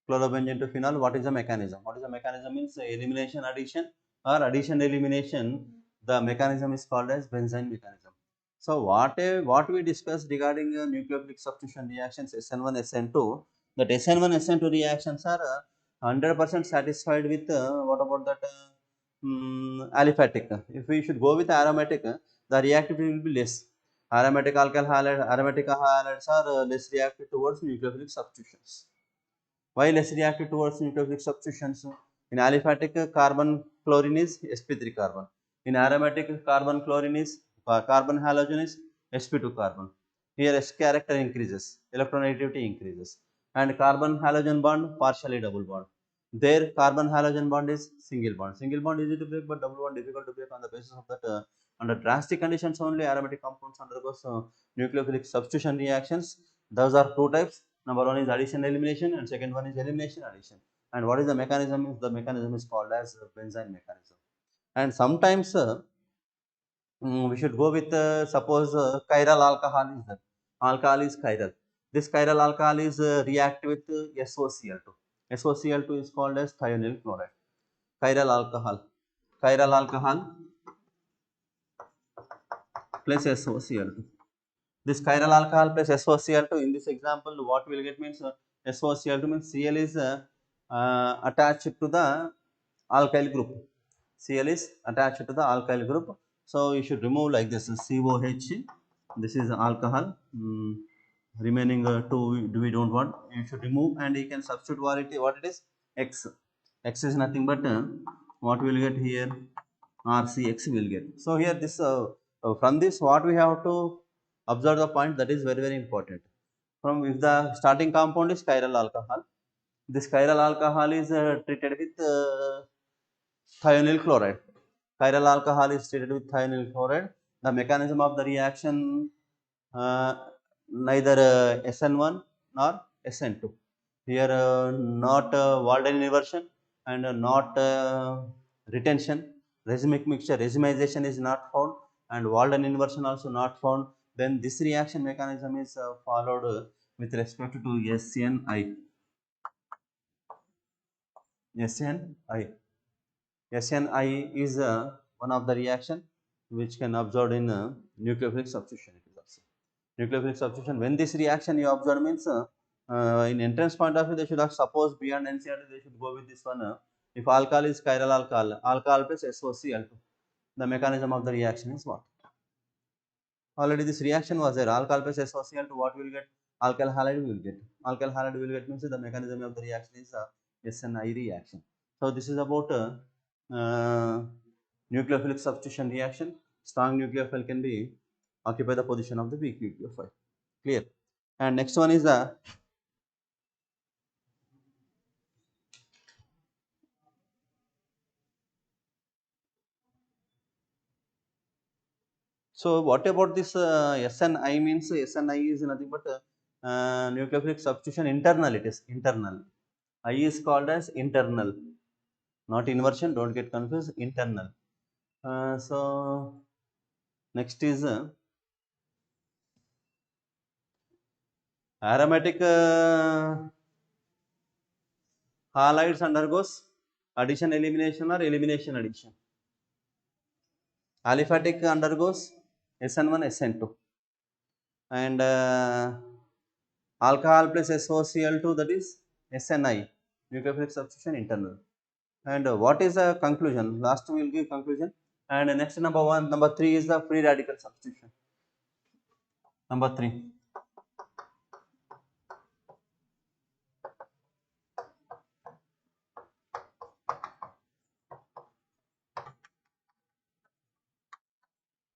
Speaker 2: Chlorobenzene to phenol. What is the mechanism? What is the mechanism? Means elimination addition or addition elimination. The mechanism is called as benzene mechanism. So what we discussed regarding nucleophilic substitution reactions SN1, SN2, that SN1, SN2 reactions are 100% satisfied with what about that aliphatic. If we should go with aromatic, the reactivity will be less. Aromatic alkyl halide, aromatic halides are less reactive towards nucleophilic substitutions. Why less reactive towards nucleophilic substitutions? In aliphatic, carbon chlorine is sp3 carbon. In aromatic, carbon chlorine is carbon halogen is sp2 carbon. Here S character increases, electronegativity increases, and carbon halogen bond partially double bond. There carbon halogen bond is single bond. Single bond easy to break, but double bond difficult to break on the basis of that. Under drastic conditions only, aromatic compounds undergoes nucleophilic substitution reactions. Those are two types. Number one is addition elimination, and second one is elimination addition. And what is the mechanism? The mechanism is called as Benzene mechanism. And sometimes we should go with suppose chiral alcohol is there. Alcohol is chiral. This chiral alcohol is react with SOCl2. SOCl2 is called as thionyl chloride. Chiral alcohol. Chiral alcohol plus SOCl2. This chiral alcohol plus SOCl2 in this example, what we will get means SOCl2 means Cl is attached to the alkyl group. Cl is attached to the alkyl group. So you should remove like this COH. This is alcohol. Remaining two we don't want. You should remove and you can substitute what it is X. X is nothing but what we will get here RCX will get. So here this from this what we have to observe the point that is very important. From if the starting compound is chiral alcohol, this chiral alcohol is treated with thionyl chloride. Chiral alcohol is treated with thionyl chloride. The mechanism of the reaction neither SN1 nor SN2. Here not Walden inversion and not retention. Racemic mixture, racemization is not found and Walden inversion also not found. Then this reaction mechanism is followed with respect to SNI. SNI. SNI is one of the reaction which can observe in nucleophilic substitution. Nucleophilic substitution. When this reaction you observe means in entrance point of view they should have suppose beyond NCERT they should go with this one. If alcohol is chiral alcohol, alcohol plus SOCl2. The mechanism of the reaction is what? Already this reaction was there. Alcohol plus SOCl2. What will get? Alkyl halide will get. Alkyl halide will get means the mechanism of the reaction is SNI reaction. So this is about nucleophilic substitution reaction. Strong nucleophile can be occupy the position of the weak nucleophile. Clear? And next one is the so what about this SNI means? SNI is nothing but nucleophilic substitution internal. It is internal. I is called as internal, not inversion. Don't get confused. Internal. So next is aromatic halides undergoes addition elimination or elimination addition. Aliphatic undergoes SN1, SN2, and alcohol plus SOCl2 that is SNI, nucleophilic substitution internal. And what is the conclusion? Last we will give conclusion. And next number 3 is the free radical substitution. Number 3.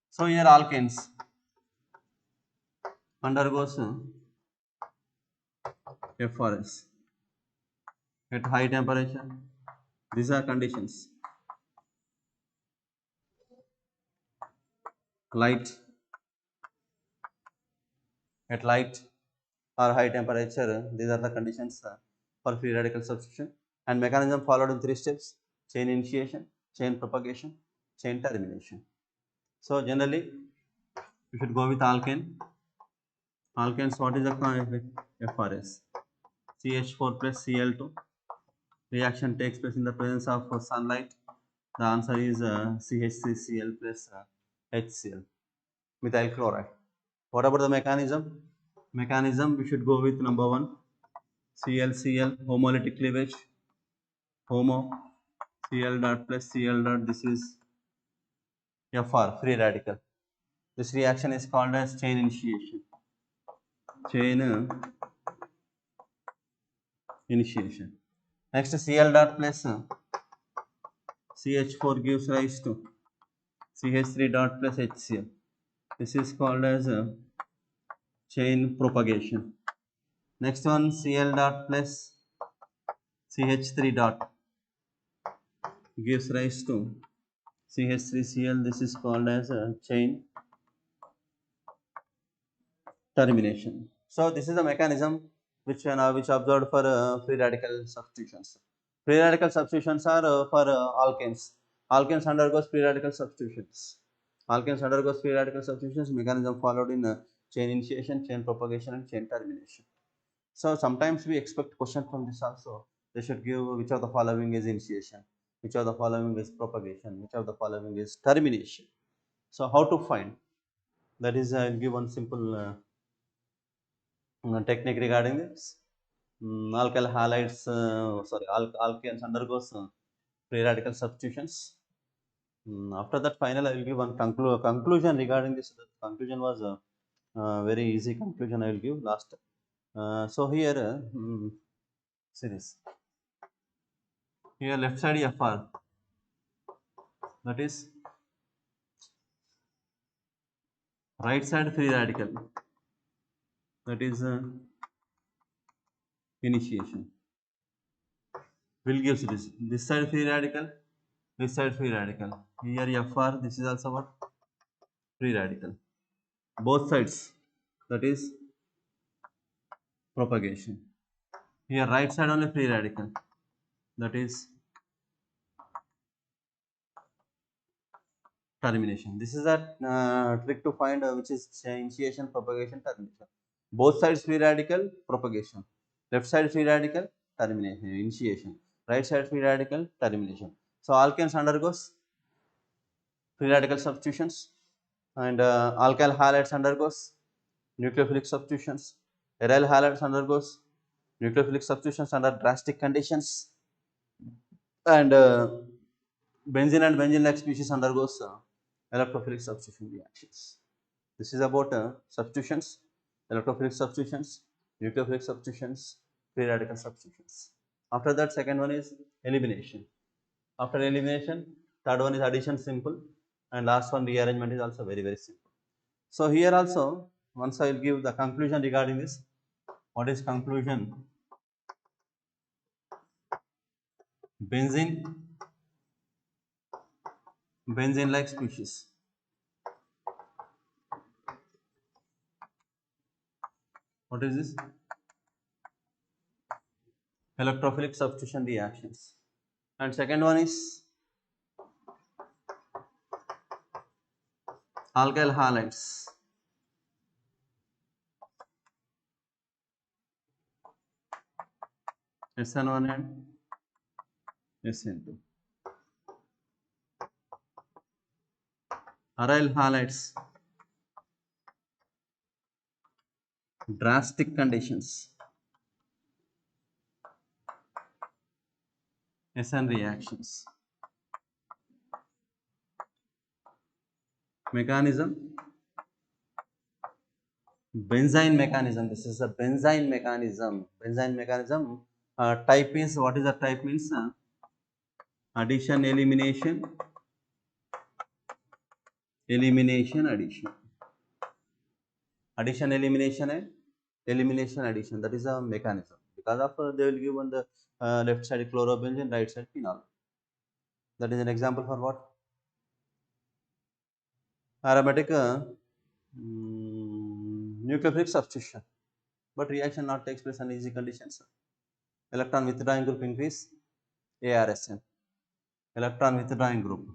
Speaker 2: So here alkanes undergoes FRS at high temperature. These are conditions. Light at light or high temperature. These are the conditions for free radical substitution. And mechanism followed in 3 steps: chain initiation, chain propagation, chain termination. So generally we should go with alkane. Alkanes, what is the FRS? CH4 plus Cl2. Reaction takes place in the presence of sunlight. The answer is CHCCl plus HCl. methyl chloride. What about the mechanism? Mechanism, we should go with number 1, ClCl, homolytic cleavage, homo, Cl dot plus Cl dot, this is Fr, free radical. This reaction is called as chain initiation. Chain initiation. Next, Cl dot plus CH4 gives rise to CH3 dot plus HCl. This is called as chain propagation. Next one, Cl dot plus CH3 dot gives rise to CH3Cl. This is called as a chain termination. So this is the mechanism which observed for free radical substitutions. Free radical substitutions are for alkanes. Alkanes undergoes free radical substitutions. Alkanes undergoes free radical substitutions. Mechanism followed in chain initiation, chain propagation, and chain termination. So sometimes we expect question from this also. They should give which of the following is initiation, which of the following is propagation, which of the following is termination. So how to find? That is, I will give one simple technique regarding this. Alkyl halides, alkanes undergoes free radical substitutions. After that, final I will give one conclusion regarding this. The conclusion was very easy conclusion I will give last. So here, see this. Here left side Fr, that is right side free radical, that is initiation. Will gives this side free radical, this side free radical. Here Fr, this is also what? Free radical. Both sides, that is propagation. Here right side only free radical, that is termination. This is a trick to find which is initiation, propagation, termination. Both sides free radical, propagation. Left side free radical, termination, initiation. Right side free radical, termination. So alkanes undergoes free radical substitutions, and alkyl halides undergoes nucleophilic substitutions. Aryl halides undergoes nucleophilic substitutions under drastic conditions, and benzene and benzene-like species undergoes electrophilic substitution reactions. This is about substitutions, electrophilic substitutions, nucleophilic substitutions, free radical substitutions. After that, second one is elimination. After elimination, third one is addition, simple, and last one rearrangement is also very simple. So here also, once I will give the conclusion regarding this. What is conclusion? Benzene like species. What is this? Electrophilic substitution reactions. And second one is alkyl halides. SN1 and SN2. Aryl halides. Drastic conditions. SN reactions. Mechanism. Benzene mechanism. This is a benzene mechanism. Benzene mechanism. Type is, what is the type means? Addition, elimination, elimination, addition. Addition, elimination, and elimination, addition. That is a mechanism. Because of they will give on the left side chlorobenzene, right side phenol. That is an example for what? Aromatic nucleophilic substitution. But reaction not takes place under easy conditions. Electron withdrawing group increase, ARSN. Electron withdrawing group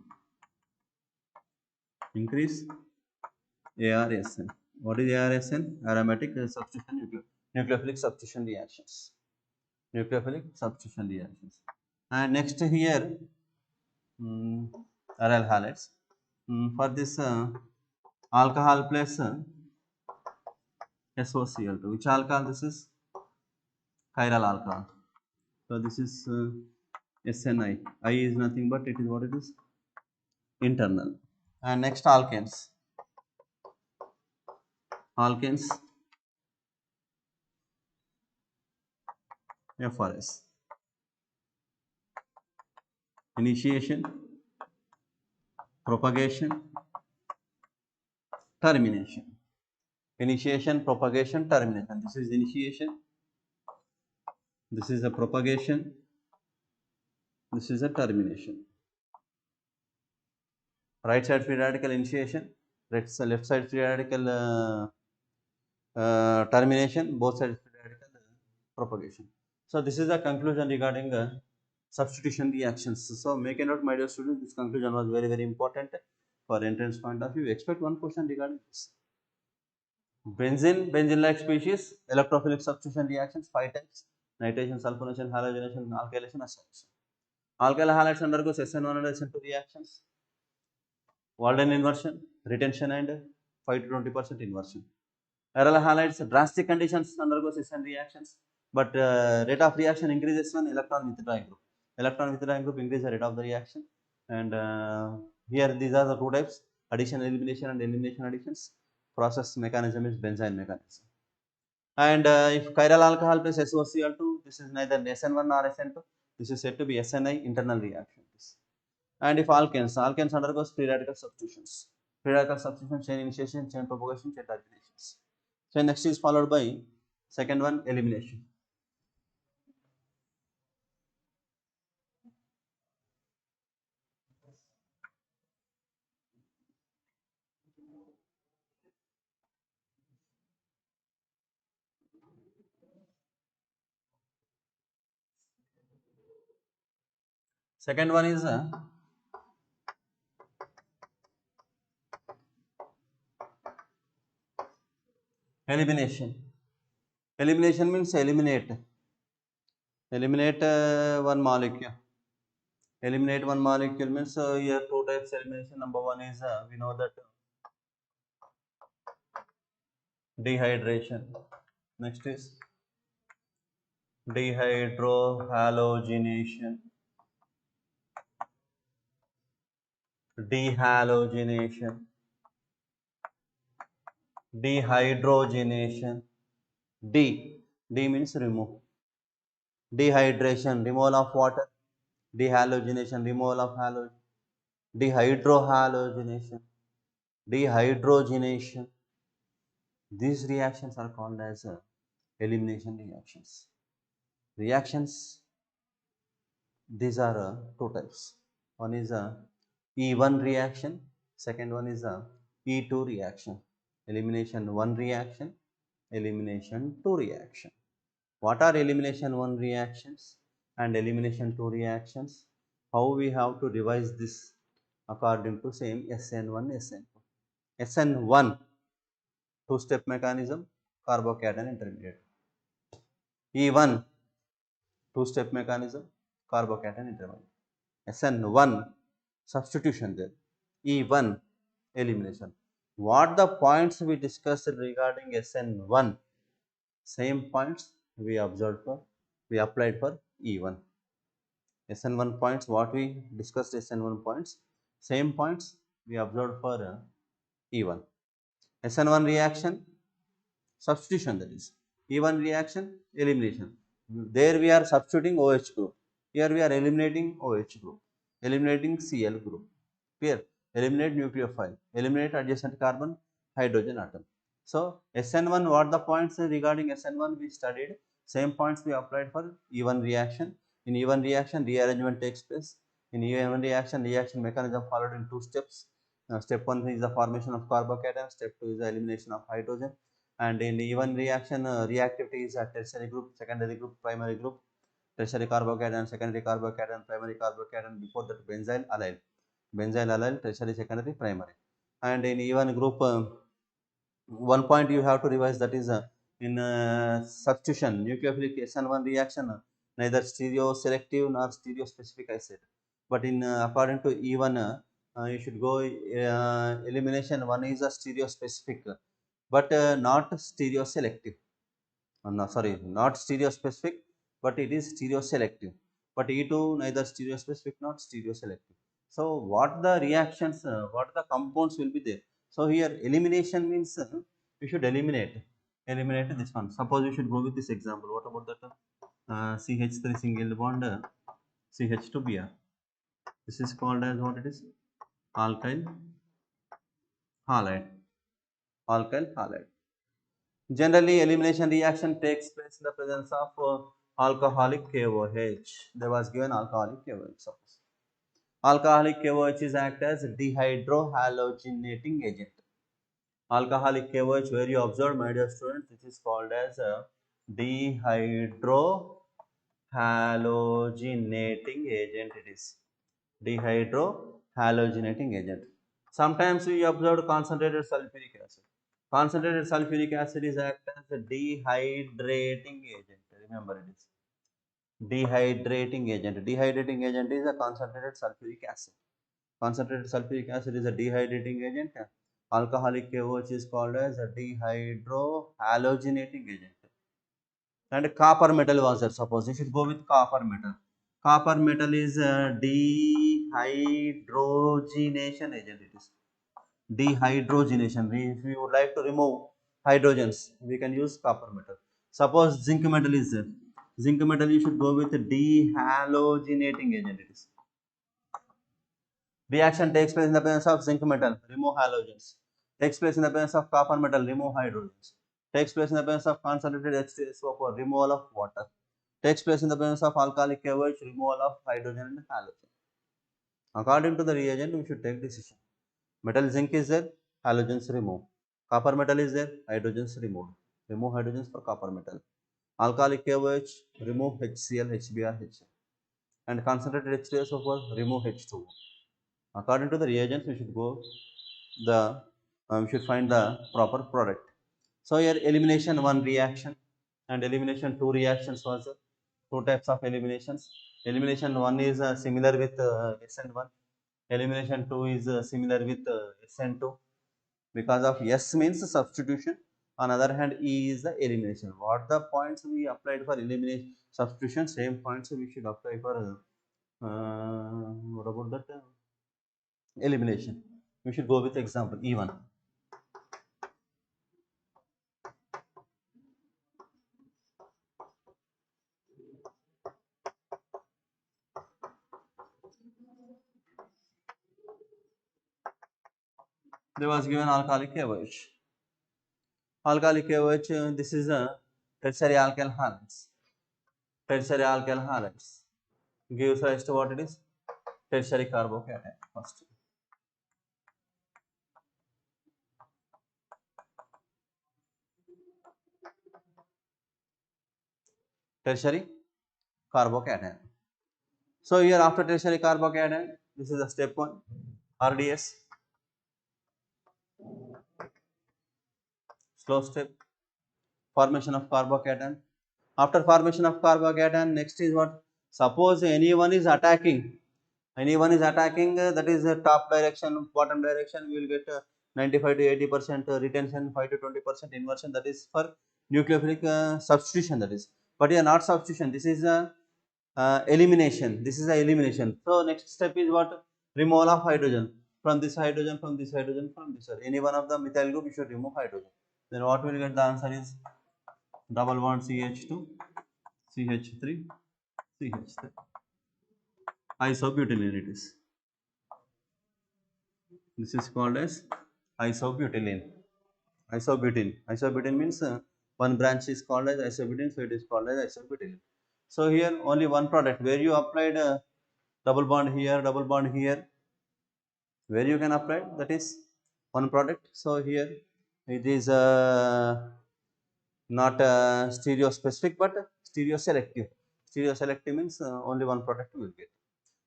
Speaker 2: increase, ARSN. What is ARSN? Aromatic substitution, nucleophilic substitution reactions. Nucleophilic substitution reactions. And next here, aryl halides. For this alcohol plus SOCl2. Which alcohol this is? Chiral alcohol. So this is SNI. I is nothing but it is what it is? Internal. And next alkanes. Alkanes FRS. Initiation, propagation, termination. Initiation, propagation, termination. This is initiation. This is a propagation. This is a termination. Right side free radical initiation, left side free radical termination, both sides free radical propagation. So this is the conclusion regarding substitution reactions. So make a note, my dear students, this conclusion was very, very important for entrance point of view. Expect one question regarding this. Benzene-like species, electrophilic substitution reactions, 5 types: nitration, sulfonation, halogenation, alkylation, acylation. Alkyl halides undergoes SN1 and SN2 reactions. Walden inversion, retention, and 5 to 20% inversion. Aryl halides, drastic conditions undergoes SN reactions, but rate of reaction increases when electron withdrawing group. Electron withdrawing group increases the rate of the reaction, and here these are the two types: addition, elimination, and elimination additions. Process mechanism is Benzyne mechanism. And if chiral alcohol plus SOCl2, this is neither SN1 nor SN2. This is said to be SNI, internal reaction. And if alkanes undergoes free radical substitutions. Free radical substitution, chain initiation, chain propagation, chain terminations. So next is followed by second one, elimination. Second one is elimination. Elimination means eliminate one molecule. Eliminate one molecule means here two types elimination. Number one is we know that dehydration. Next is dehydrohalogenation. Dehalogenation. Dehydrogenation. D means remove. Dehydration, removal of water. Dehalogenation, removal of halogen. Dehydrohalogenation. Dehydrogenation. These reactions are called as elimination reactions. Reactions, these are two types. One is a E1 reaction, second one is a E2 reaction. Elimination 1 reaction, elimination 2 reaction. What are elimination 1 reactions and elimination 2 reactions? How we have to revise this according to same SN1, SN2. SN1, two-step mechanism, carbocation intermediate. E1, two-step mechanism, carbocation intermediate. SN1, substitution there. E1, elimination. What the points we discussed regarding SN1, same points we applied for E1. SN1 points, what we discussed SN1 points, same points we observed for E1. SN1 reaction, substitution, that is. E1 reaction, elimination. There we are substituting OH group. Here we are eliminating OH group, eliminating Cl group. Here, eliminate nucleophile, eliminate adjacent carbon, hydrogen atom. So, SN1, what the points regarding SN1 we studied, same points we applied for E1 reaction. In E1 reaction, rearrangement takes place. In E1 reaction, reaction mechanism followed in two steps. Step 1 is the formation of carbocation, step 2 is the elimination of hydrogen. And in E1 reaction, reactivity is a tertiary group, secondary group, primary group. Tertiary carbocation, secondary carbocation, primary carbocation, before that benzyl allyl. Benzyl allyl, tertiary, secondary, primary. And in E1 group, one point you have to revise, that is in substitution, nucleophilic SN1 reaction, neither stereo selective nor stereo specific I said. But in according to E1, you should go elimination. One is a stereospecific, but not stereoselective. No, sorry, not stereospecific, but it is stereoselective. But E2 neither stereospecific not stereoselective. So what the reactions, what the compounds will be there. So here elimination means you should eliminate this one. Suppose you should go with this example. What about that? CH3 single bond CH2Br. This is called as what it is? Alkyl halide. Alkyl halide. Generally, elimination reaction takes place in the presence of alcoholic KOH. There was given alcoholic KOH. Suppose alcoholic KOH is act as dehydrohalogenating agent. Alcoholic KOH, where you observe, my dear students, this is called as a dehydrohalogenating agent. It is dehydrohalogenating agent. Sometimes we observe concentrated sulfuric acid. Concentrated sulfuric acid is act as a dehydrating agent. Remember, it is dehydrating agent. Dehydrating agent is a concentrated sulfuric acid. Concentrated sulfuric acid is a dehydrating agent. Alcoholic KOH is called as a dehydrohalogenating agent. And copper metal was there. Suppose you should go with copper metal. Copper metal is a dehydrogenation agent. It is dehydrogenation. If we would like to remove hydrogens, we can use copper metal. Suppose zinc metal is there. Zinc metal you should go with dehalogenating agent. It is reaction takes place in the presence of zinc metal, remove halogens. Takes place in the presence of copper metal, remove hydrogens. Takes place in the presence of concentrated H2SO4, removal of water. Takes place in the presence of alcoholic KOH, removal of hydrogen and halogen. According to the reagent, we should take decision. Metal zinc is there, halogens remove. Copper metal is there, hydrogens removed. Remove hydrogens for copper metal. Alcoholic KOH, remove HCl, HBr, HCl. And concentrated H2SO4, remove H2O. According to the reagents, we should go we should find the proper product. So here elimination one reaction and elimination two reactions was two types of eliminations. Elimination one is similar with SN1. Elimination two is similar with SN2. Because of S means substitution. On other hand, E is the elimination. What the points we applied for elimination substitution, same points we should apply for what about that? Elimination. We should go with example E1. There was given alcoholic KOH. Alcoholic KOH, this is a tertiary alkyl halides. Tertiary alkyl halides gives rise to what it is? Tertiary carbocation first. Tertiary carbocation. So here after tertiary carbocation, this is the step 1, RDS. Slow step, formation of carbocation. After formation of carbocation, next is what? Suppose anyone is attacking, that is top direction, bottom direction, we will get 95 to 80% retention, 5 to 20% inversion. That is for nucleophilic substitution. That is, but here not substitution. This is a elimination. This is a elimination. So next step is what? Removal of hydrogen from this hydrogen, from this hydrogen, from this. Any one of the methyl group you should remove hydrogen. Then what will get? The answer is double bond CH2, CH3, CH3. Isobutylene it is. This is called as isobutylene. Isobutene. Isobutene means one branch is called as isobutene, so it is called as isobutylene. So here only one product where you applied double bond here, double bond here. Where you can apply, that is one product. So here it is not stereo specific but stereo selective. Stereo selective means only one product you will get.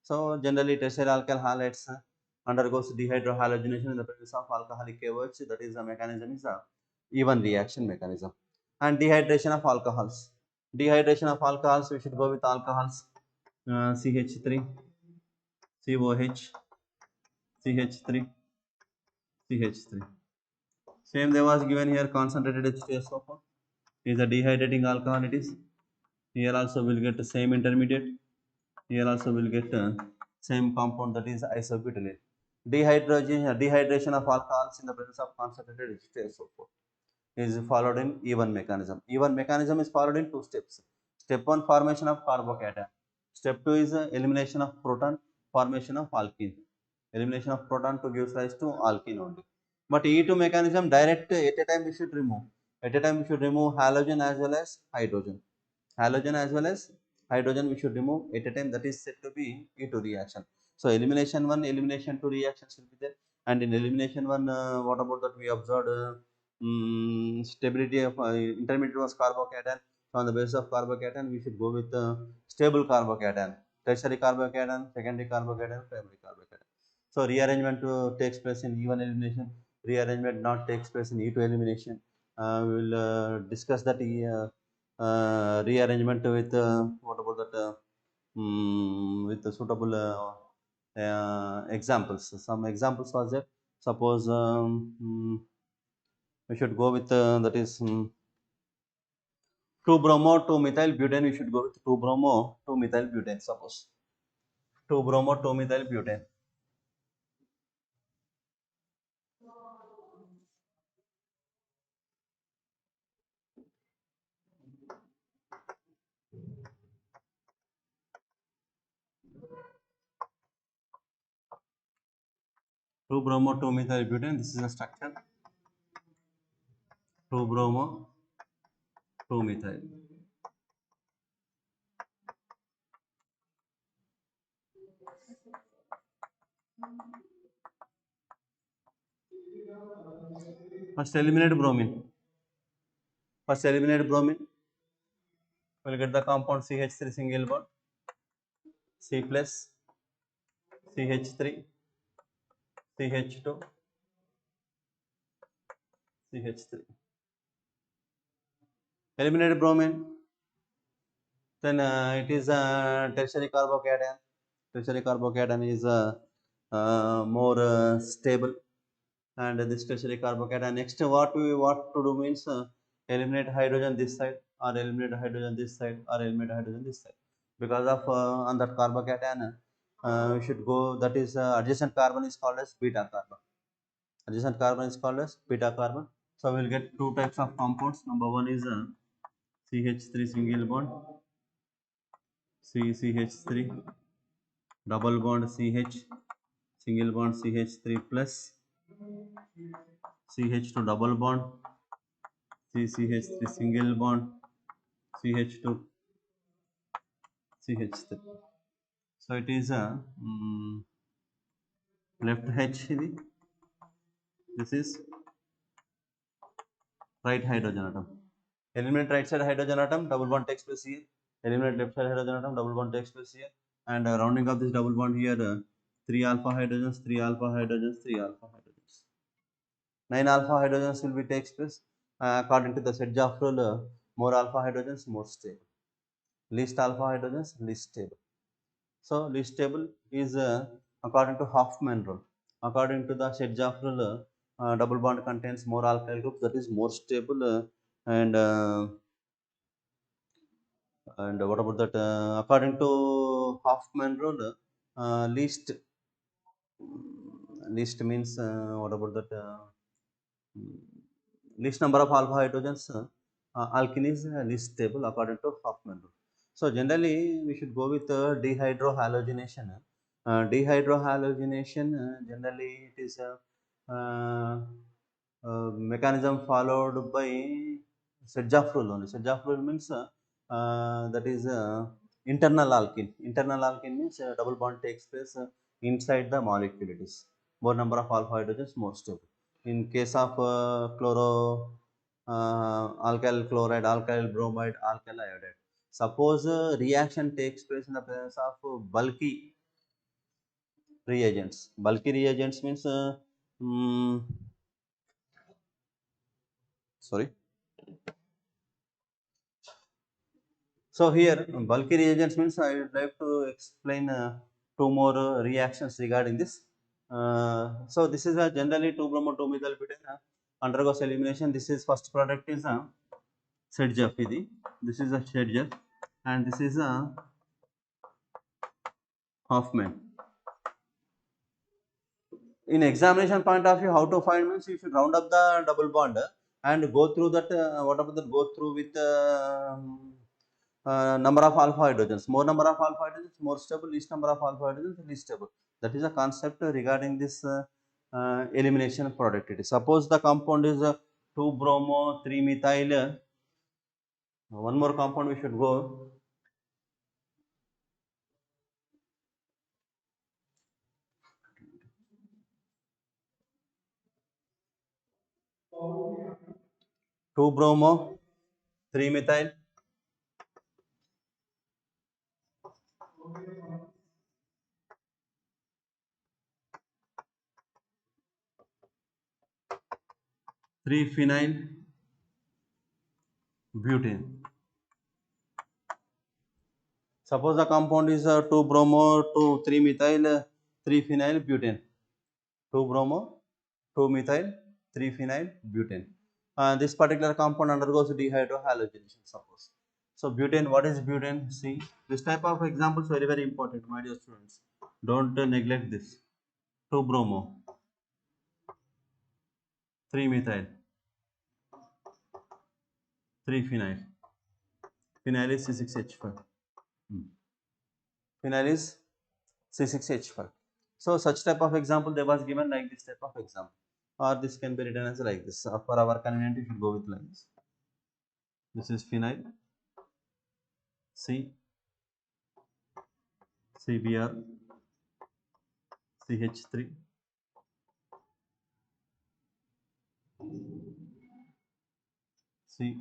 Speaker 2: So generally tertiary alkyl halides undergoes dehydrohalogenation in the presence of alcoholic KOH. That is the mechanism is a even reaction mechanism. And dehydration of alcohols. Dehydration of alcohols, we should go with alcohols CH3, COH, CH3, CH3. Same they was given here concentrated H2SO4 is a dehydrating alcohol it is. Here also will get the same intermediate. Here also will get same compound that is isobutylate. Dehydration of alcohols in the presence of concentrated H2SO4 is followed in E1 mechanism. E1 mechanism is followed in two steps. Step 1 formation of carbocation. Step 2 is elimination of proton, formation of alkene. Elimination of proton to gives rise to alkene only. But E2 mechanism direct at a time we should remove. At a time we should remove halogen as well as hydrogen. Halogen as well as hydrogen we should remove at a time, that is said to be E2 reaction. So elimination 1, elimination 2 reactions will be there, and in elimination 1 what about that we observed stability of intermediate was carbocation. So on the basis of carbocation we should go with stable carbocation, tertiary carbocation, secondary carbocation, primary carbocation. So rearrangement takes place in E1 elimination, rearrangement not takes place in E2 elimination. We will discuss that rearrangement with what about that with the suitable examples. Some examples was there. Suppose we should go with that is 2 bromo 2 methyl butane. We should go with 2 bromo 2 methyl butane. Suppose 2 bromo 2 methyl butane. 2 bromo 2 methyl butane. This is the structure. 2 bromo 2 methyl. First eliminate bromine. First eliminate bromine. We will get the compound CH3 single bond, C plus, CH3, CH2, CH3. Eliminate bromine, then it is a tertiary carbocation. Tertiary carbocation is more stable, and this tertiary carbocation. Next, what to do means eliminate hydrogen this side, or eliminate hydrogen this side, or eliminate hydrogen this side. Because of on that carbocation, we should go. That is adjacent carbon is called as beta carbon. Adjacent carbon is called as beta carbon. So we will get two types of compounds. Number one is CH3 single bond, CH3, double bond CH, single bond CH3 plus, CH2 double bond, CH3 single bond, CH2, CH3. So it is a left H. This is right hydrogen atom. Eliminate right side hydrogen atom, double bond takes place here. Eliminate left side hydrogen atom, double bond takes place here. And rounding up this double bond here, 3 alpha hydrogens, 3 alpha hydrogens, 3 alpha hydrogens. 9 alpha hydrogens will be takes place. According to the Sedgwick rule, more alpha hydrogens, more stable. Least alpha hydrogens, least stable. So least stable is according to Hoffman rule. According to the Sedgwick rule, double bond contains more alkyl groups, that is more stable, and what about that? According to Hoffman rule, least means what about that? Least number of alpha hydrogens, alkene is least stable according to Hoffman rule. So generally we should go with dehydrohalogenation. Dehydrohalogenation generally it is a mechanism followed by Sedgwick rule only. Sedgwick rule means that is internal alkene. Internal alkene means double bond takes place inside the molecule. It is more number of alpha hydrogens, more stable. In case of alkyl chloride, alkyl bromide, alkyl iodide. Suppose reaction takes place in the presence of bulky reagents. Bulky reagents means sorry. So here bulky reagents means I would like to explain two more reactions regarding this. So this is a generally 2-bromo-2-methyl-butane undergoes elimination. This is first product is a ZF. This is a ZF and this is a Hoffman. In examination point of view, how to find means you should round up the double bond and go through that. Whatever that go through with number of alpha hydrogens. More number of alpha hydrogens, more stable. Least number of alpha hydrogens, least stable. That is a concept regarding this elimination product. Suppose the compound is 2-bromo-3-methyl. One more compound we should go. Two bromo, 3-methyl. Three phenyl butane. Suppose the compound is 2-bromo, 2,3-methyl, 3-phenyl butane. 2-bromo, 2-methyl, 3-phenyl butane. This particular compound undergoes dehydrohalogenation. Suppose. So butane, what is butane? See, this type of examples very very important, my dear students. Don't neglect this. 2-bromo, 3-methyl, 3-phenyl. Phenyl is C6H5. Phenyl is C6H5. So such type of example they was given like this type of example, or this can be written as like this. For our convenience, you should go with like this. This is phenyl, C, CBr, CH3, C.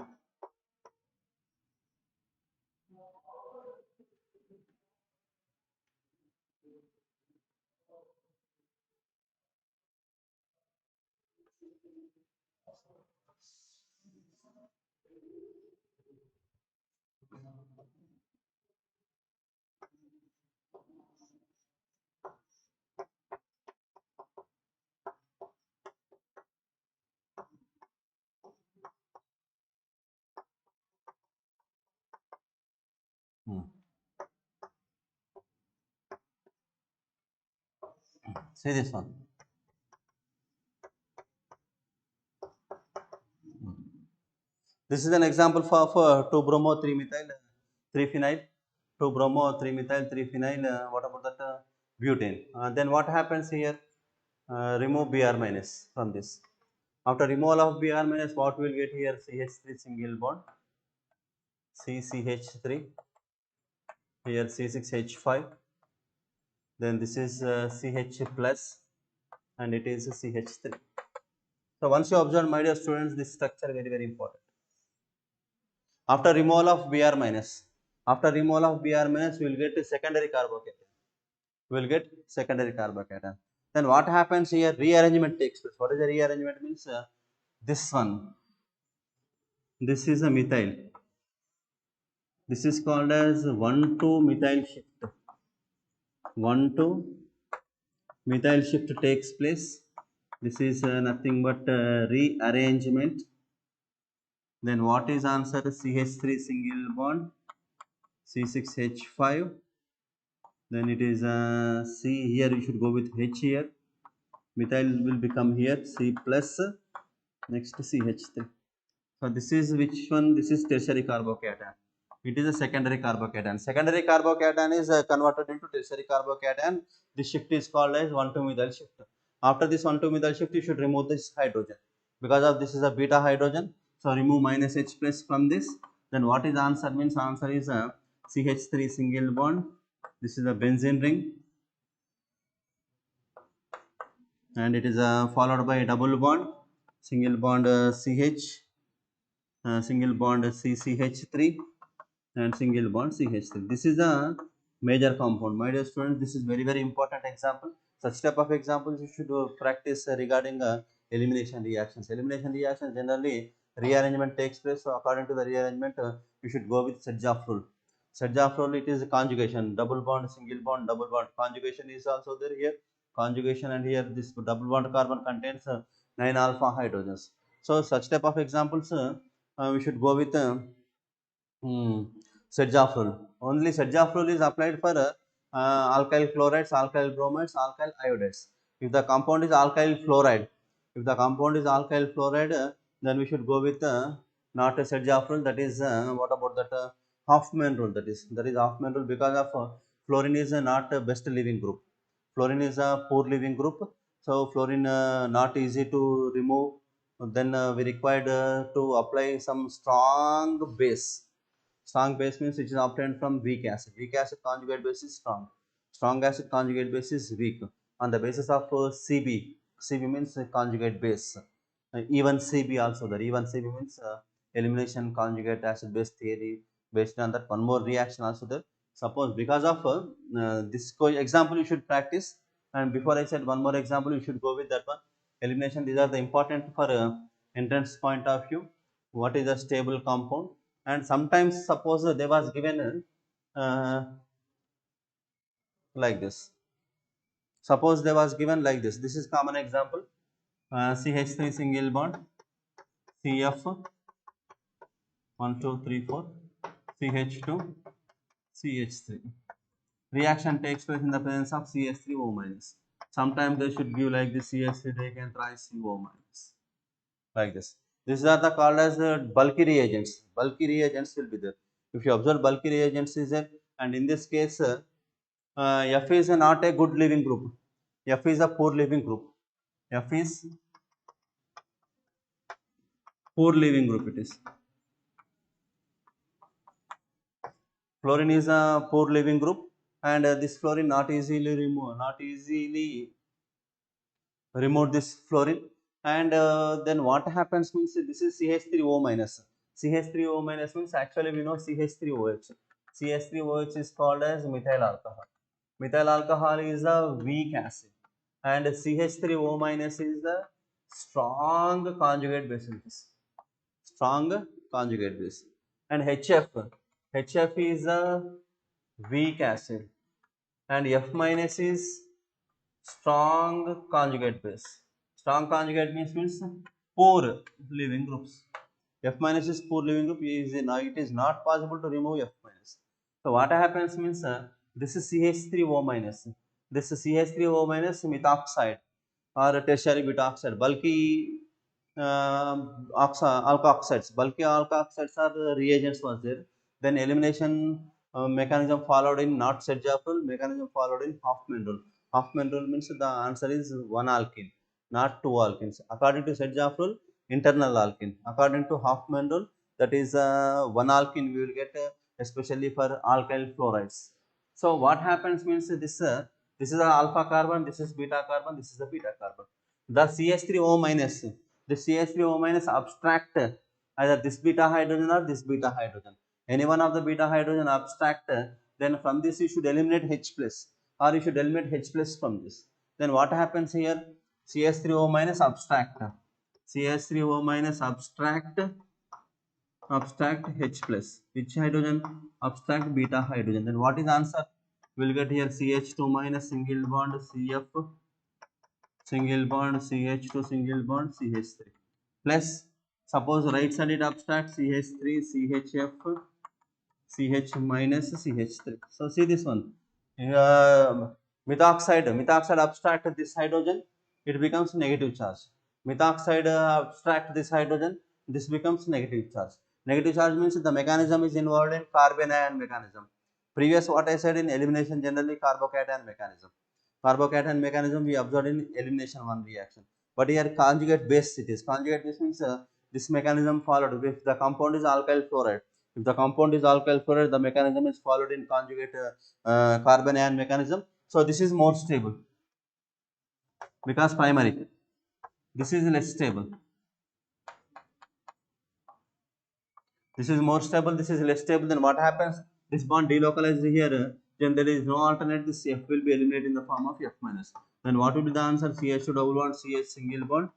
Speaker 2: See this one. This is an example for 2-bromo, 3-methyl, 3-phenyl, 2-bromo, 3-methyl, 3-phenyl. What about that butane? Then what happens here? Remove Br minus from this. After removal of Br minus, what we will get here? CH3 single bond, CCH3, here C6H5, then this is CH plus and it is CH3. So once you observe, my dear students, this structure very very important. After removal of Br minus, we will get a secondary carbocation. We will get secondary carbocation. Then what happens here? Rearrangement takes place. What is the rearrangement means? This one. This is a methyl. This is called as 1,2-methyl shift. 1,2-methyl shift takes place. This is nothing but rearrangement. Then what is answer? CH3 single bond, C6H5. Then it is C here. You should go with H here. Methyl will become here C plus. Next CH3. So this is which one? This is tertiary carbocation. It is a secondary carbocation. Secondary carbocation is converted into tertiary carbocation. This shift is called as 1,2-methyl shift. After this 1,2-methyl shift, you should remove this hydrogen. Because of this is a beta hydrogen. So remove minus H plus from this. Then what is answer? Means answer is CH3 single bond. This is a benzene ring. And it is followed by a double bond. Single bond CH. Single bond CCH3 and single bond CH3. This is a major compound. My dear students, this is very very important example. Such type of examples you should practice regarding elimination reactions. Elimination reactions generally rearrangement takes place. So according to the rearrangement, you should go with Sedgwick rule. Sedgwick rule, it is a conjugation, double bond, single bond, double bond. Conjugation is also there here. conjugation, and here this double bond carbon contains 9 alpha hydrogens. So such type of examples we should go with Sedgwick rule. Only Sedgwick rule is applied for alkyl chlorides, alkyl bromides, alkyl iodides. If the compound is alkyl fluoride, then we should go with not a Sedgwick rule. That is what about that Hoffman rule? That is Hoffman rule, because of fluorine is not a best living group. Fluorine is a poor living group. So fluorine not easy to remove. Then we required to apply some strong base. Strong base means which is obtained from weak acid. Weak acid conjugate base is strong. Strong acid conjugate base is weak. On the basis of CB, CB means conjugate base. Even CB also there. Even CB means elimination conjugate acid base theory. Based on that, one more reaction also there. Suppose because of this example you should practice. And before I said one more example, you should go with that one. Elimination. These are the important for entrance point of view. What is a stable compound? And sometimes suppose there was given like this. Suppose there was given like this. This is common example. CH3 single bond, CF 1 2 3 4, CH2, CH3. Reaction takes place in the presence of CH3O minus. Sometimes they should give like this CH3, they can try CO minus. Like this. These are the called as the bulky reagents. Bulky reagents will be there. If you observe, bulky reagents is there, and in this case F is not a good living group. F is a poor living group. F is poor living group. It is. Fluorine is a poor living group, and this fluorine not easily remove. Not easily remove this fluorine. And then what happens means this is CH3O minus. CH3O minus means actually we know CH3OH. CH3OH is called as methyl alcohol. Methyl alcohol is a weak acid, and CH3O minus is the strong conjugate base. Strong conjugate base. And HF is a weak acid, and F minus is strong conjugate base. Strong conjugate means poor living groups. F minus is poor living group. It is not possible to remove F minus. So what happens means this is CH3O minus. This is CH3O minus methoxide or tertiary butoxide. Bulky alkoxides. Bulky alkoxides are the reagents was there. Then elimination mechanism followed in not Sedgwick rule. Mechanism followed in Hoffman rule. Hoffman rule means the answer is one alkene, not two alkenes. According to Sedgwick rule, internal alkene. According to Hoffman rule, that is one alkene we will get, especially for alkyl fluorides. So what happens means this is a alpha carbon, this is beta carbon, this is a beta carbon. The CH3O minus, the CH3O minus abstract either this beta hydrogen or this beta hydrogen. Any one of the beta hydrogen abstract, then from this you should eliminate H plus, or you should eliminate H plus from this. Then what happens here? CH3O minus abstract. CH3O minus abstract H plus. Which hydrogen? Abstract beta hydrogen. Then what is the answer? We'll get here CH2 minus single bond CF, single bond CH2, single bond CH3, plus suppose right side it abstract CH3 CHF CH minus CH3. So see this one. Methoxide abstract this hydrogen, it becomes negative charge. Methoxide abstract this hydrogen, this becomes negative charge. Negative charge means the mechanism is involved in carbon ion mechanism. Previous what I said in elimination, generally carbocation mechanism. Carbocation mechanism we observed in elimination one reaction. But here conjugate base it is. Conjugate base means this mechanism followed. If the compound is alkyl fluoride, the mechanism is followed in conjugate carbon ion mechanism. So this is more stable because primary. This is less stable. This is more stable. This is less stable. Then what happens? This bond delocalized here. Then there is no alternate. This F will be eliminated in the form of F minus. Then what will be the answer? CH2 double bond, CH single bond,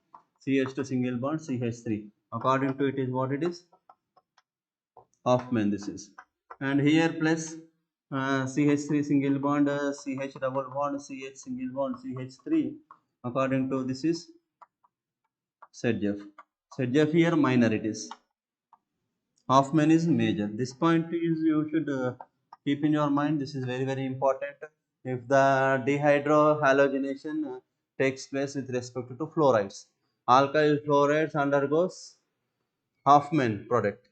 Speaker 2: CH2 single bond, CH3. According to it is what it is. Hoffman this is. And here plus CH3 single bond, CH double bond, CH single bond, CH3. According to this is ZF. ZF here minor it is. Hoffman is major. This point is you should keep in your mind. This is very important. If the dehydrohalogenation takes place with respect to fluorides, alkyl fluorides undergoes Hoffman product.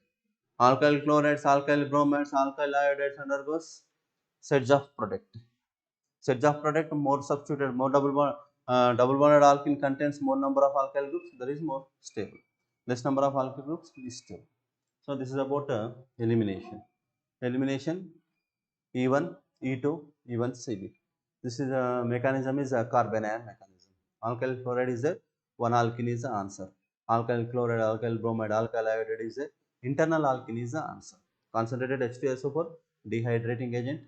Speaker 2: Alkyl chlorides, alkyl bromides, alkyl iodides undergoes Sedgwick product. Sedgwick product more substituted, more double bonded alkene contains more number of alkyl groups, that is more stable. Less number of alkyl groups is stable. So this is about elimination. Elimination E1, E2, E1, Cb. This is a mechanism is a carbanion mechanism. Alkyl chloride is a one alkene is the answer. Alkyl chloride, alkyl bromide, alkyl iodide is a internal alkene is the answer. Concentrated H2SO4 dehydrating agent.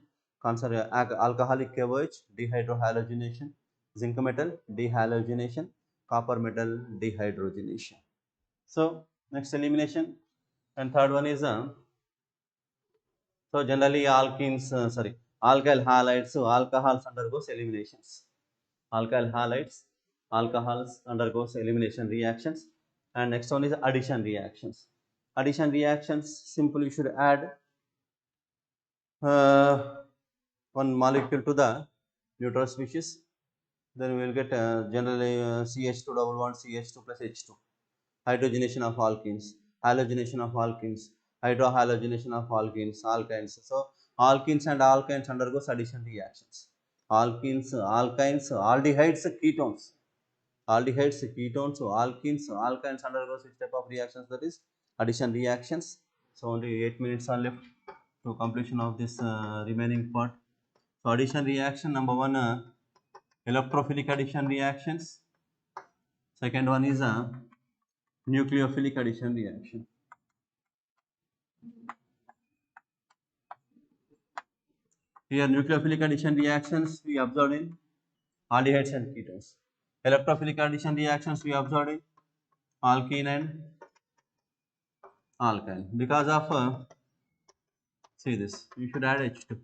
Speaker 2: Alcoholic KOH dehydrohalogenation. Zinc metal dehalogenation. Copper metal dehydrogenation. So next elimination, and third one is so generally alkenes, alkyl halides, alcohols undergoes eliminations. Alkyl halides, alcohols undergoes elimination reactions. And next one is addition reactions. Addition reactions, simply you should add one molecule to the neutral species. Then we will get generally CH2 double bond CH2 plus H2. Hydrogenation of alkenes, halogenation of alkenes, hydrohalogenation of alkynes. So alkenes and alkynes undergoes addition reactions. Alkenes, alkynes, aldehydes, ketones. Aldehydes, ketones, alkenes, alkynes undergoes which type of reactions, that is addition reactions. So only 8 minutes are left to completion of this remaining part. So addition reaction, number one, electrophilic addition reactions. Second one is nucleophilic addition reaction. Here nucleophilic addition reactions we observed in aldehydes and ketones. Electrophilic addition reactions we observed in alkene and alkyne. Because of see this, you should add H2.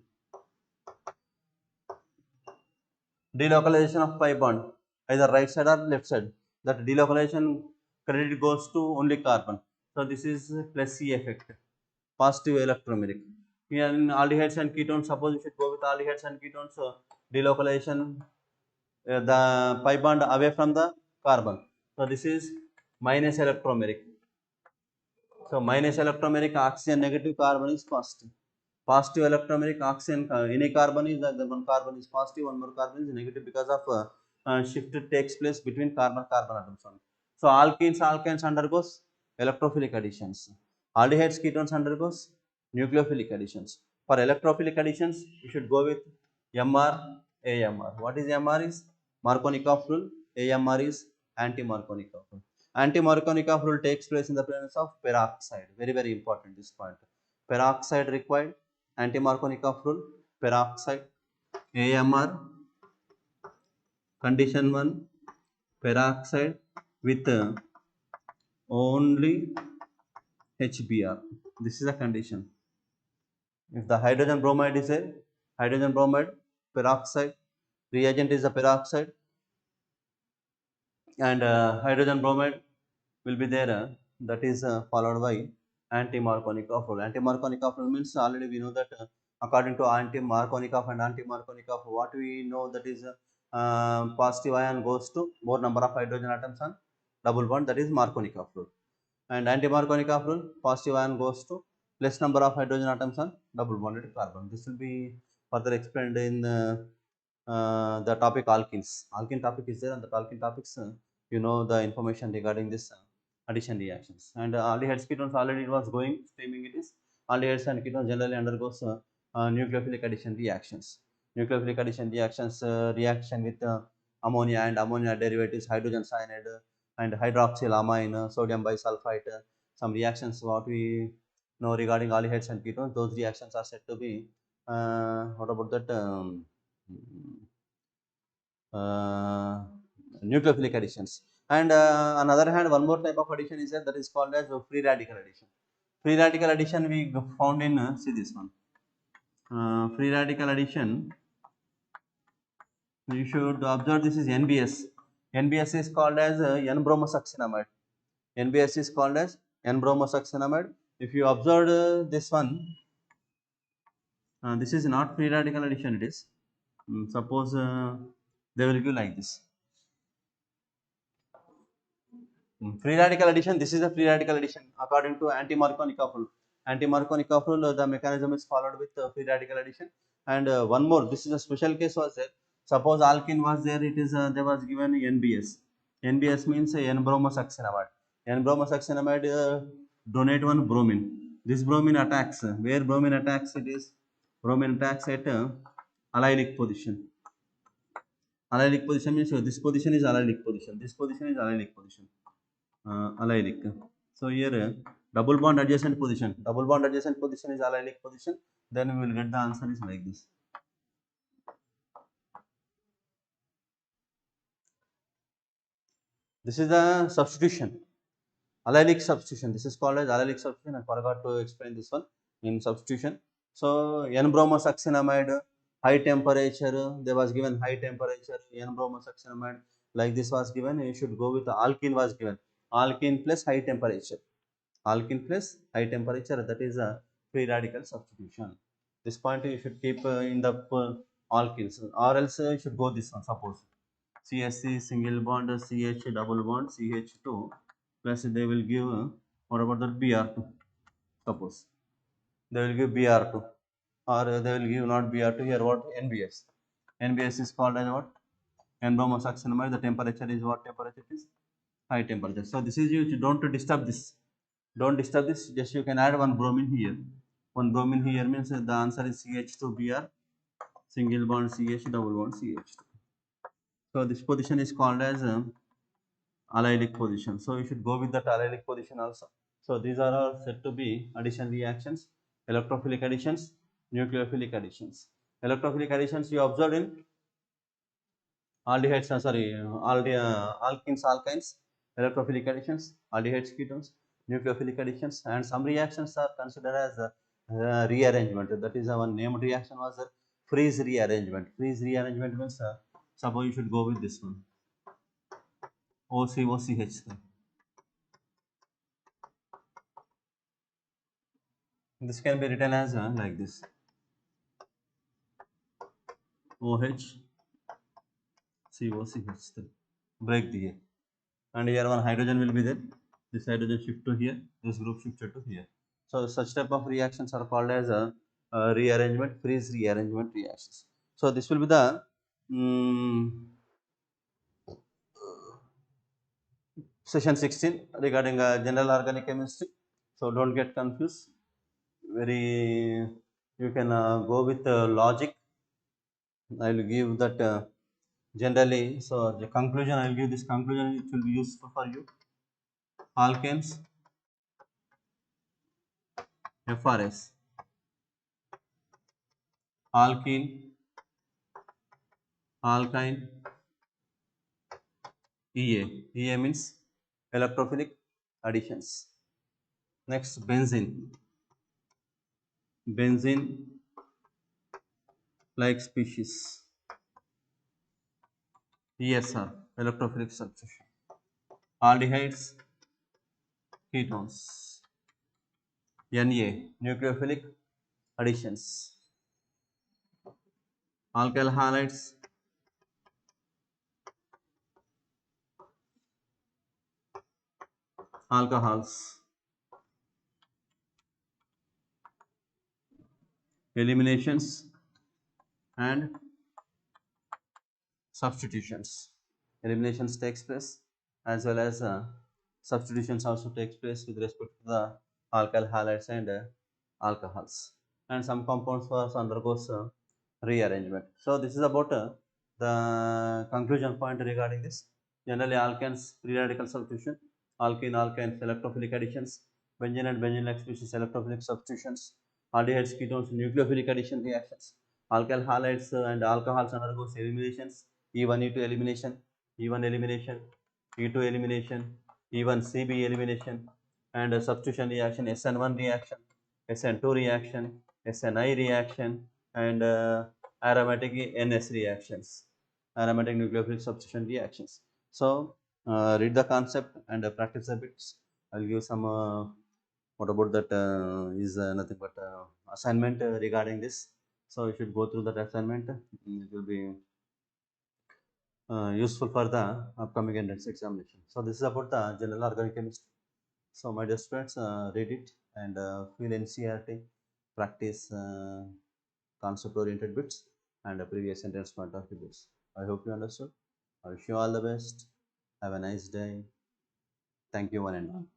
Speaker 2: Delocalization of pi bond, either right side or left side. That delocalization credit goes to only carbon. So this is plus C effect, positive electromeric. Here in aldehydes and ketones, suppose you should go with aldehydes and ketones, so delocalization the pi bond away from the carbon. So this is minus electromeric. So minus electromeric, oxygen negative, carbon is positive. Positive electromeric, oxygen any carbon is the one carbon is positive, one more carbon is negative because of shift takes place between carbon atoms only. So alkynes undergoes electrophilic additions. Aldehydes ketones undergoes nucleophilic additions. For electrophilic additions, you should go with MR, AMR. What is MR is Markovnikov rule, AMR is anti-Markovnikov rule. Anti-Markovnikov rule takes place in the presence of peroxide. Very important this point. Peroxide required, anti-Markovnikov rule, peroxide, AMR, condition 1, peroxide with only HBr. This is a condition. If the hydrogen bromide is a hydrogen bromide, peroxide, reagent is a peroxide, and hydrogen bromide will be there, that is followed by anti-Markovnikov rule. Anti-Markovnikov rule means already we know that according to anti-Markovnikov and anti-Markovnikov, what we know that is positive ion goes to more number of hydrogen atoms on double bond, that is Markovnikov rule. And anti-Markovnikov rule, positive ion goes to less number of hydrogen atoms on double bonded carbon. This will be further explained in the topic alkenes. Alkene topic is there, and the alkene topics you know the information regarding this addition reactions. And aldehydes ketones already it was going streaming, it is aldehydes and ketones generally undergoes nucleophilic addition reactions. Nucleophilic addition reactions, reaction with ammonia and ammonia derivatives, hydrogen cyanide and hydroxylamine, sodium bisulfite. Some reactions what we know regarding aldehydes and ketones, those reactions are said to be what about that nucleophilic additions. And on the other hand, one more type of addition is that is called as free radical addition. Free radical addition we found in see this one. free radical addition, you should observe this is NBS. NBS is called as N-bromosuccinamide. NBS is called as N-bromosuccinamide. If you observe this one, this is not free radical addition, it is. Suppose they will give like this. Free radical addition, this is a free radical addition according to anti-Markovnikov rule. Anti-Markovnikov rule, the mechanism is followed with free radical addition. And one more, this is a special case was there. Suppose alkene was there, it is there was given NBS. NBS means N-bromosuccinamide. N-bromosuccinamide donate one bromine. This bromine attacks, where bromine attacks it is, bromine attacks at allylic position. Allylic position means this position is allylic position, this position is allylic position. Allylic. So here double bond adjacent position. Double bond adjacent position is allylic position. Then we will get the answer is like this. This is the substitution. Allylic substitution. This is called as allylic substitution. I forgot to explain this one in substitution. So N-bromosuccinamide, high temperature. There was given high temperature N-bromosuccinamide. Like this was given. You should go with the alkene was given. Alkene plus high temperature. Alkene plus high temperature, that is a free radical substitution. This point you should keep in the alkenes, or else you should go this one. Suppose CSC single bond CH double bond CH2 plus they will give what about that Br2. Suppose they will give Br2, or they will give not Br2, here what NBS. NBS is called as what? N-bromosuccinamide. The temperature is what temperature it is? High temperature. So this is you don't disturb this. Don't disturb this, just you can add one bromine here. One bromine here means the answer is CH2Br, single bond CH, double bond CH2. So this position is called as allylic position. So you should go with that allylic position also. So these are all said to be addition reactions, electrophilic additions, nucleophilic additions. Electrophilic additions you observed in aldehydes, alkenes, alkynes, electrophilic additions, aldehydes, ketones, nucleophilic additions, and some reactions are considered as rearrangement. That is our named reaction was freeze rearrangement. Freeze rearrangement means suppose you should go with this one, OCOCH3. This can be written as like this, OH COCH3. Break the A, and here one hydrogen will be there. This hydrogen shift to here, this group shifted to here. So such type of reactions are called as rearrangement, freeze rearrangement reactions. So this will be the session 16 regarding general organic chemistry. So don't get confused. Very, you can go with logic. I will give that generally. So the conclusion, I will give this conclusion. It will be useful for you. Alkanes, FRS, alkene, alkyne, EA. EA means electrophilic additions. Next, benzene. Benzene like species. ESR, electrophilic substitution. Aldehydes, ketones. Na, nucleophilic additions. Alkyl halides, alcohols. Eliminations and substitutions. Eliminations takes place as well as substitutions also takes place with respect to the alkyl halides and alcohols. And some compounds also undergoes rearrangement. So this is about the conclusion point regarding this. Generally alkanes free radical substitution, alkene alkynes electrophilic additions, benzene and benzene like species electrophilic substitutions, aldehydes ketones nucleophilic addition reactions, alkyl halides and alcohols undergoes eliminations, E1 E2 elimination, E1 elimination, E2 elimination, E1 CB elimination, and substitution reaction, SN1 reaction, SN2 reaction, SNI reaction, and aromatic NS reactions, aromatic nucleophilic substitution reactions. So read the concept and practice the bits. I'll give some what about that is nothing but assignment regarding this. So you should go through that assignment. It will be useful for the upcoming entrance examination. So this is about the general organic chemistry. So my dear students, read it and feel NCERT, practice concept oriented bits and previous sentence point of view bits. I hope you understood. I wish you all the best. Have a nice day. Thank you one and all.